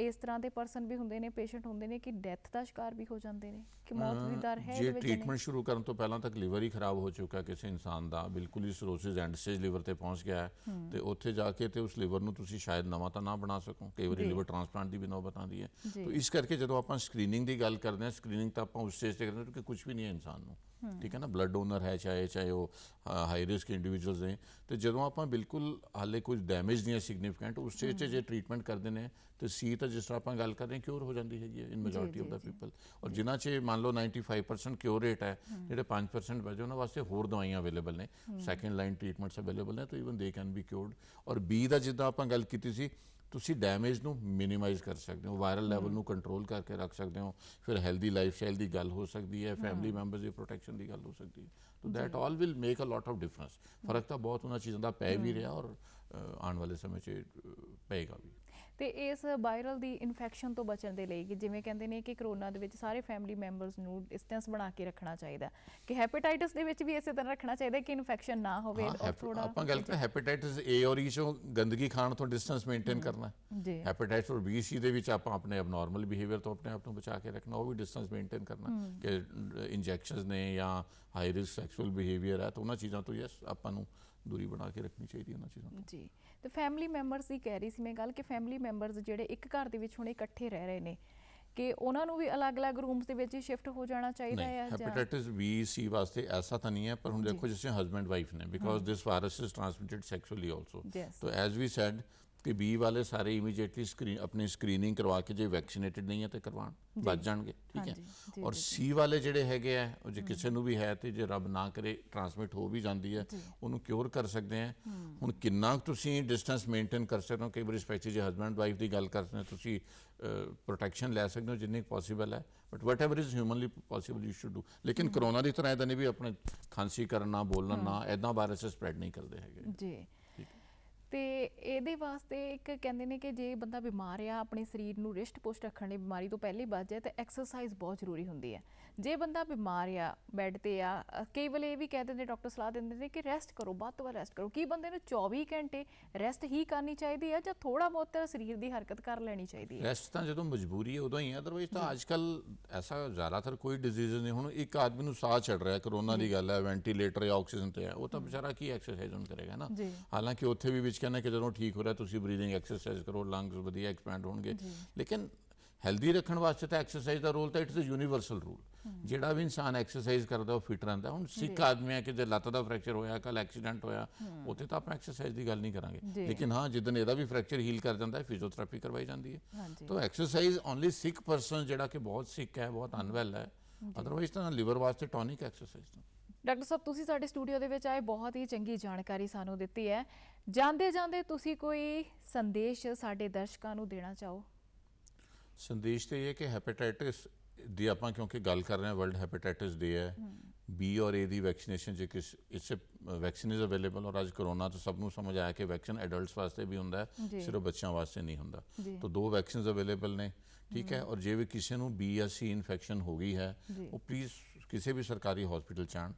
ਇਸ ਤਰ੍ਹਾਂ ਦੇ ਪਰਸਨ ਵੀ ਹੁੰਦੇ ਨੇ, ਪੇਸ਼ੈਂਟ ਹੁੰਦੇ ਨੇ ਕਿ ਡੈਥ ਦਾ ਸ਼ਿਕਾਰ ਵੀ ਹੋ ਜਾਂਦੇ ਨੇ, ਕਿ ਮੌਤ ਦੀ ਦਰ ਹੈ ਇਹਦੇ ਜੇ ਵਿੱਚ? ਟ੍ਰੀਟਮੈਂਟ ਸ਼ੁਰੂ ਕਰਨ ਤੋਂ ਪਹਿਲਾਂ ਤੱਕ ਲਿਵਰ ਹੀ ਖਰਾਬ ਹੋ ਚੁੱਕਾ ਕਿਸੇ ਇਨਸਾਨ ਦਾ, ਬਿਲਕੁਲ ਹੀ ਸਿਰੋਸਿਸ ਐਂਡ ਸਟੇਜ ਲਿਵਰ ਤੇ ਪਹੁੰਚ ਗਿਆ ਹੈ, ਤੇ ਉੱਥੇ ਜਾ ਕੇ ਤੇ ਉਸ ਲਿਵਰ ਨੂੰ ਤੁਸੀਂ ਸ਼ਾਇਦ ਨਵਾਂ ਤਾਂ ਨਾ ਬਣਾ ਸਕੋ। ਕਈ ਵਾਰੀ ਲਿਵਰ ਟ੍ਰਾਂਸਪਲਾਂਟ ਦੀ ਵੀ ਨੌਬਤ ਆਉਂਦੀ ਹੈ। ਤਾਂ ਇਸ ਕਰਕੇ ਜਦੋਂ ਆਪਾਂ ਸਕਰੀਨਿੰਗ ਦੀ ਗੱਲ ਕਰਦੇ ਹਾਂ, ਸਕਰੀਨਿੰਗ ਤਾਂ ਆਪਾਂ ਉਸ ਸਟੇਜ ਤੇ ਕਰਦੇ ਹਾਂ ਕਿ ਕੁਝ ਵੀ ਨਹੀਂ ਹੈ ਇਨਸਾਨ ਨੂੰ, ਠੀਕ ਹੈ ਨਾ। ਬਲੱਡ ਡੋਨਰ ਹੈ ਚਾਹੇ ਉਹ ਹਾਈ ਰਿਸਕ ਇੰਡੀਵਿਜੂਅਲਸ ਨੇ, ਤੇ ਜਦੋਂ ਆਪਾਂ ਬਿਲਕੁਲ ਹਾਲੇ ਕੁਝ ਡੈਮੇਜ ਨਹੀਂ ਹੈ ਸਿਗਨੀਫਿਕੈਂਟ, ਉਸ ਸਟੇਜ 'ਚ ਜੇ ਟ੍ਰੀਟਮੈਂਟ ਕਰਦੇ ਨੇ ਤੇ C ਤਾਂ ਜਿਸ ਤਰ੍ਹਾਂ ਆਪਾਂ ਗੱਲ ਕਰ ਰਹੇ ਹਾਂ ਕਿਉਰ ਹੋ ਜਾਂਦੀ ਹੈਗੀ ਹੈ ਇਨ ਮੈਜੋਰਟੀ ਆਫ ਦਾ ਪੀਪਲ। ਔਰ ਜਿਨ੍ਹਾਂ 'ਚ ਮੰਨ ਲਓ 95% ਕਿਉਰ ਰੇਟ ਹੈ, ਜਿਹੜੇ 5% ਬਚੇ ਉਹਨਾਂ ਵਾਸਤੇ ਹੋਰ ਦਵਾਈਆਂ ਅਵੇਲੇਬਲ ਨੇ, ਸੈਕਿੰਡ ਲਾਈਨ ਟ੍ਰੀਟਮੈਂਟਸ ਅਵੇਲੇਬਲ ਨੇ, ਤਾਂ ਈਵਨ ਦੇ ਕੈਨ ਬੀ ਕਿਉਰਡ। ਔਰ B ਦਾ ਜਿੱਦਾਂ ਆਪਾਂ ਗੱਲ ਕੀਤੀ ਸੀ, ਤੁਸੀਂ ਡੈਮੇਜ ਨੂੰ ਮਿਨੀਮਾਈਜ਼ ਕਰ ਸਕਦੇ ਹੋ, ਵਾਇਰਲ ਲੈਵਲ ਨੂੰ ਕੰਟਰੋਲ ਕਰਕੇ ਰੱਖ ਸਕਦੇ ਹੋ, ਫਿਰ ਹੈਲਦੀ ਲਾਈਫ ਸਟਾਈਲ ਦੀ ਗੱਲ ਹੋ ਸਕਦੀ ਹੈ, ਫੈਮਿਲੀ ਮੈਂਬਰਸ ਦੀ ਪ੍ਰੋਟੈਕਸ਼ਨ ਦੀ ਗੱਲ ਹੋ ਸਕਦੀ ਹੈ। ਤਾਂ that all will make a lot of difference. ਫਰਕ ਤਾਂ ਬਹੁਤ ਉਹਨਾਂ ਚੀਜ਼ਾਂ ਦਾ ਪੈ ਵੀ ਰਿਹਾ ਔਰ ਆਉਣ ਵਾਲੇ ਸਮੇਂ 'ਚ ਪਏਗਾ ਵੀ। ਤੇ ਇਸ ਵਾਇਰਲ ਦੀ ਇਨਫੈਕਸ਼ਨ ਤੋਂ ਬਚਣ ਦੇ ਲਈ, ਜਿਵੇਂ ਕਹਿੰਦੇ ਨੇ ਕਿ ਕਰੋਨਾ ਦੇ ਵਿੱਚ ਸਾਰੇ ਫੈਮਿਲੀ ਮੈਂਬਰਸ ਨੂੰ ਡਿਸਟੈਂਸ ਬਣਾ ਕੇ ਰੱਖਣਾ ਚਾਹੀਦਾ, ਕਿ ਹੈਪੇਟਾਈਟਸ ਦੇ ਵਿੱਚ ਵੀ ਇਸੇ ਤਰ੍ਹਾਂ ਰੱਖਣਾ ਚਾਹੀਦਾ ਕਿ ਇਨਫੈਕਸ਼ਨ ਨਾ ਹੋਵੇ? ਔਰ ਥੋੜਾ ਆਪਾਂ ਗੱਲ ਕਰਾਂ ਹੈਪੇਟਾਈਟਸ A ਔਰ E 'ਚੋਂ ਗੰਦਗੀ ਖਾਣ ਤੋਂ ਡਿਸਟੈਂਸ ਮੇਨਟੇਨ ਕਰਨਾ। ਹੈਪੇਟਾਈਟਸ ਔਰ B, C ਦੇ ਵਿੱਚ ਆਪਾਂ ਆਪਣੇ ਅਬਨੋਰਮਲ ਬਿਹੇਵੀਅਰ ਤੋਂ ਆਪਣੇ ਆਪ ਨੂੰ ਬਚਾ ਕੇ ਰੱਖਣਾ, ਉਹ ਵੀ ਡਿਸਟੈਂਸ ਮੇਨਟੇਨ ਕਰਨਾ। ਕਿ ਇੰਜੈਕਸ਼ਨਸ ਨੇ ਜਾਂ ਹਾਈ ਰਿਸਕ ਸੈਕਸ਼ੂਅਲ ਬਿਹੇਵੀਅਰ ਹੈ ਤਾਂ ਉਹਨਾਂ ਚੀਜ਼ਾਂ ਤੋਂ ਯੈਸ ਆਪਾਂ ਨੂੰ ਦੂਰੀ ਬਣਾ ਕੇ ਰੱਖਣੀ ਚਾਹੀਦੀ ਉਹਨਾਂ ਚੀਜ਼ਾਂ ਤੋਂ। ਜੀ, ਤੇ ਫੈਮਿਲੀ ਮੈਂਬਰਸ ਦੀ ਕਹਿ ਰਹੀ ਸੀ ਮੈਂ ਗੱਲ ਕਿ ਫੈਮਿਲੀ ਮੈਂਬਰਸ ਜਿਹੜੇ ਇੱਕ ਘਰ ਦੇ ਵਿੱਚ ਹੁਣ ਇਕੱਠੇ ਰਹਿ ਰਹੇ ਨੇ, ਕਿ ਉਹਨਾਂ ਨੂੰ ਵੀ ਅਲੱਗ-ਅਲੱਗ ਰੂਮਸ ਦੇ ਵਿੱਚ ਹੀ ਸ਼ਿਫਟ ਹੋ ਜਾਣਾ ਚਾਹੀਦਾ ਹੈ? ਹੈਪੇਟਾਈਟਸ B, C ਵਾਸਤੇ ਐਸਾ ਤਾਂ ਨਹੀਂ ਹੈ, ਪਰ ਹੁਣ ਦੇਖੋ ਜਿਵੇਂ ਹਸਬੈਂਡ ਵਾਈਫ ਨੇ, because this virus is transmitted sexually also, तो एज वी सेड ਕਿ ਬੀ ਵਾਲੇ ਸਾਰੇ ਇਮੀਡੀਏਟਲੀ ਆਪਣੀ ਸਕਰੀਨਿੰਗ ਕਰਵਾ ਕੇ ਜੇ ਵੈਕਸੀਨੇਟਡ ਨਹੀਂ ਹੈ ਤੇ ਕਰਵਾਉਣ, ਬਚ ਜਾਣਗੇ, ਠੀਕ ਹੈ। ਔਰ ਸੀ ਵਾਲੇ ਜਿਹੜੇ ਹੈਗੇ ਆ ਉਹ ਜੇ ਕਿਸੇ ਨੂੰ ਵੀ ਹੈ ਤੇ ਜੇ ਰੱਬ ਨਾ ਕਰੇ ਟਰਾਂਸਮਿਟ ਹੋ ਵੀ ਜਾਂਦੀ ਹੈ, ਉਹਨੂੰ ਕਿਉਰ ਕਰ ਸਕਦੇ ਆ। ਹੁਣ ਕਿੰਨਾ ਤੁਸੀਂ ਡਿਸਟੈਂਸ ਮੇਨਟੇਨ ਕਰ ਸਕਦੇ ਹੋ, ਕਈ ਵਾਰੀ ਸਪੈਸ਼ਲੀ ਜੇ ਹਸਬੈਂਡ ਵਾਈਫ ਦੀ ਗੱਲ ਕਰਦੇ ਹੋ ਤੁਸੀਂ ਪ੍ਰੋਟੈਕਸ਼ਨ ਲੈ ਸਕਦੇ ਹੋ ਜਿੰਨੀ ਪੋਸੀਬਲ ਹੈ, but whatever is humanly possible you should do. ਲੇਕਿਨ ਕਰੋਨਾ ਦੀ ਤਰ੍ਹਾਂ ਇੱਦਾਂ ਨਹੀਂ ਵੀ ਆਪਣੇ ਖਾਂਸੀ ਕਰਨਾ, ਬੋਲਣ ਨਾ, ਇੱਦਾਂ ਵਾਇਰਸ ਸਪਰੈਡ ਨਹੀਂ ਕਰਦੇ ਹੈਗੇ ਜੀ। ਤੇ ਇਹਦੇ ਵਾਸਤੇ ਇੱਕ ਕਹਿੰਦੇ ਨੇ ਕਿ ਜੇ ਬੰਦਾ ਬਿਮਾਰ ਆ, ਆਪਣੇ ਸਰੀਰ ਨੂੰ ਰਿਸ਼ਟ ਪੁਸ਼ਟ ਰੱਖਣ ਲਈ, ਬਿਮਾਰੀ ਤੋਂ ਪਹਿਲੇ ਬਚ ਜਾਏ, ਤਾਂ ਐਕਸਰਸਾਈਜ਼ ਬਹੁਤ ਜ਼ਰੂਰੀ ਹੁੰਦੀ ਹੈ। ਜੇ ਬੰਦਾ ਬਿਮਾਰ ਆ, ਬੈੱਡ ਤੇ ਆ, ਕਈ ਵੇਲੇ ਇਹ ਵੀ ਕਹਿ ਦਿੰਦੇ, ਡਾਕਟਰ ਸਲਾਹ ਦਿੰਦੇ ਨੇ ਕਿ ਰੈਸਟ ਕਰੋ, ਵੱਧ ਤੋਂ ਵੱਧ ਰੈਸਟ ਕਰੋ। ਕੀ ਬੰਦੇ ਨੂੰ 24 ਘੰਟੇ ਰੈਸਟ ਹੀ ਕਰਨੀ ਚਾਹੀਦੀ ਹੈ ਜਾਂ ਥੋੜਾ ਬਹੁਤ ਸਰੀਰ ਦੀ ਹਰਕਤ ਕਰ ਲੈਣੀ ਚਾਹੀਦੀ ਹੈ? ਰੈਸਟ ਤਾਂ ਜਦੋਂ ਮਜਬੂਰੀ ਹੈ ਉਦੋਂ ਹੀ ਹੈ, ਅਦਰਵਾਈਜ਼ ਤਾਂ ਅੱਜ ਕੱਲ੍ਹ ਐਸਾ ਜ਼ਿਆਦਾਤਰ ਕੋਈ ਡਿਜ਼ੀਜ਼ ਨਹੀਂ। ਹੁਣ ਇੱਕ ਆਦਮੀ ਨੂੰ ਸਾਹ ਚੜ ਰਿਹਾ, ਕਰੋਨਾ ਦੀ ਗੱਲ ਹੈ, ਵੈਂਟੀਲੇਟਰ ਜਾਂ ਆਕਸੀਜਨ ਤੇ ਹੈ, ਉਹ ਤਾਂ ਵਿਚਾਰਾ ਕੀ ਐਕਸਰਸਾਈਜ਼ ਹੁਣ ਕਰੇਗਾ ਨਾ। ਹਾਲਾਂਕਿ ਉੱਥੇ ਵੀ ਵਿੱਚ ਕਹਿੰਦੇ ਕਿ ਜਦੋਂ ਠੀਕ ਹੋ ਰਿਹਾ ਤੁਸੀਂ ਬਰੀਥਿੰਗ ਐਕਸਰਸਾਈਜ਼ ਕਰੋ, ਲੰਗਸ ਵਧੀਆ ਐਕਸਪੈਂਡ ਹੋਣਗੇ। ਲੇਕਿਨ ਹੈਲਦੀ ਰੱਖਣ ਵਾਸਤੇ ਤਾਂ ਐਕਸਰਸਾਈਜ਼ ਦਾ ਰੋਲ ਤਾਂ ਇਟਸ ਅ ਯੂਨੀਵਰਸਲ ਰੂਲ। ਜਿਹੜਾ ਵੀ ਇਨਸਾਨ ਐਕਸਰਸਾਈਜ਼ ਕਰਦਾ ਉਹ ਫਿਟ ਰਹਿੰਦਾ। ਹੁਣ ਸਿੱਖ ਆਦਮੀ ਹੈ ਕਿ ਜੇ ਲੱਤ ਦਾ ਫ੍ਰੈਕਚਰ ਹੋਇਆ, ਕੱਲ ਐਕਸੀਡੈਂਟ ਹੋਇਆ, ਉੱਥੇ ਤਾਂ ਆਪਾਂ ਐਕਸਰਸਾਈਜ਼ ਦੀ ਗੱਲ ਨਹੀਂ ਕਰਾਂਗੇ। ਲੇਕਿਨ ਹਾਂ, ਜਿੱਦਣ ਇਹਦਾ ਵੀ ਫ੍ਰੈਕਚਰ ਹੀਲ ਕਰ ਜਾਂਦਾ ਹੈ, ਫਿਜ਼ੀਓਥੈਰੇਪੀ ਕਰਵਾਈ ਜਾਂਦੀ ਹੈ। ਤਾਂ ਐਕਸਰਸਾਈਜ਼ ਓਨਲੀ ਸਿੱਖ ਪਰਸਨ ਜਿਹੜਾ ਕਿ ਬਹੁਤ ਸਿੱਖ ਹੈ, ਬਹੁਤ ਅਨਵੈਲ ਹੈ, ਅਦਰਵਾਈਜ਼ ਤਾਂ ਲਿਵਰ ਵਾਸਤੇ ਟੌਨਿਕ ਐਕਸਰਸਾਈਜ਼ ਤਾਂ। ਡਾਕਟਰ ਸਾਹਿਬ, ਤੁਸੀਂ ਸਾਡੇ ਸਟੂਡੀਓ ਦੇ ਵਿੱਚ ਆਏ, ਬਹੁਤ ਹੀ ਚੰਗੀ ਜਾਣਕਾਰੀ ਸਾਨੂੰ ਦਿੱਤੀ ਹੈ। ਜਾਂਦੇ ਜਾਂਦੇ ਤੁਸੀਂ ਕੋਈ ਸੰਦੇਸ਼ ਸਾਡੇ ਦਰਸ਼ਕਾਂ ਨੂੰ ਦੇਣਾ ਚਾਹੋ? ਸੰਦੇਸ਼ ਤਾਂ ਇਹ ਹੈ ਕਿ ਹੈਪੇਟਾਈਟਿਸ ਦੀ ਆਪਾਂ ਕਿਉਂਕਿ ਗੱਲ ਕਰ ਰਹੇ ਹਾਂ, ਵਰਲਡ ਹੈਪੇਟਾਈਟਿਸ ਡੇ ਹੈ, ਬੀ ਔਰ ਏ ਦੀ ਵੈਕਸੀਨੇਸ਼ਨ ਜੇ ਕਿਸ ਇਟਸ ਵੈਕਸੀਨ ਇਜ਼ ਅਵੇਲੇਬਲ। ਔਰ ਅੱਜ ਕਰੋਨਾ ਤੋਂ ਸਭ ਨੂੰ ਸਮਝ ਆਇਆ ਕਿ ਵੈਕਸੀਨ ਐਡਲਟਸ ਵਾਸਤੇ ਵੀ ਹੁੰਦਾ ਹੈ, ਸਿਰਫ ਬੱਚਿਆਂ ਵਾਸਤੇ ਨਹੀਂ ਹੁੰਦਾ। ਤਾਂ 2 ਵੈਕਸੀਨਸ ਅਵੇਲੇਬਲ ਨੇ, ਠੀਕ ਹੈ। ਔਰ ਜੇ ਵੀ ਕਿਸੇ ਨੂੰ ਬੀ ਜਾਂ ਸੀ ਇਨਫੈਕਸ਼ਨ ਹੋ ਗਈ ਹੈ, ਉਹ ਪਲੀਜ਼ ਕਿਸੇ ਵੀ ਸਰਕਾਰੀ ਹਸਪੀਟਲ 'ਚ ਆਉਣ।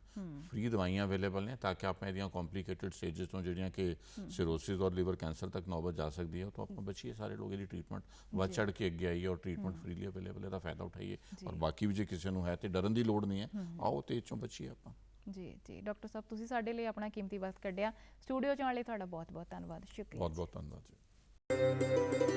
ਫ੍ਰੀ ਦਵਾਈਆਂ ਅਵੇਲੇਬਲ ਨੇ ਤਾਂ ਕਿ ਆਪਾਂ ਇਹਦੀਆਂ ਕੰਪਲੀਕੇਟਡ ਸਟੇਜਸ ਤੋਂ ਜਿਹੜੀਆਂ ਕਿ ਸਿਰੋਸਿਸ ਔਰ ਲਿਵਰ ਕੈਂਸਰ ਤੱਕ ਨੌਬਤ ਜਾ ਸਕਦੀ ਹੈ, ਤਾਂ ਆਪਾਂ ਬਚੀਏ। ਸਾਰੇ ਲੋਕ ਇਹਦੀ ਟ੍ਰੀਟਮੈਂਟ ਵੱਧ ਚੜ੍ਹ ਕੇ ਅੱਗੇ ਆਈਏ ਔਰ ਟ੍ਰੀਟਮੈਂਟ ਫ੍ਰੀਲੀ ਅਵੇਲੇਬਲ ਹੈ, ਇਹਦਾ ਫਾਇਦਾ ਉਠਾਈਏ। ਔਰ ਬਾਕੀ ਵੀ ਜੇ ਕਿਸੇ ਨੂੰ ਹੈ ਤੇ ਡਰਨ ਦੀ ਲੋੜ ਨਹੀਂ ਹੈ, ਆਓ ਤੇ ਇਹ 'ਚੋਂ ਬਚੀਏ ਆਪਾਂ। ਜੀ ਡਾਕਟਰ ਸਾਹਿਬ, ਤੁਸੀਂ ਸਾਡੇ ਲਈ ਆਪਣਾ ਕੀਮਤੀ ਵਕਤ ਕੱਢਿਆ, ਸਟੂਡੀਓ 'ਚ ਆਉਣ ਲਈ ਤੁਹਾਡਾ ਬਹੁਤ ਬਹੁਤ ਧੰਨਵਾਦ। ਸ਼ੁਕਰੀਆ। ਬਹੁਤ ਬਹੁਤ ਧੰਨਵਾਦ ਜੀ।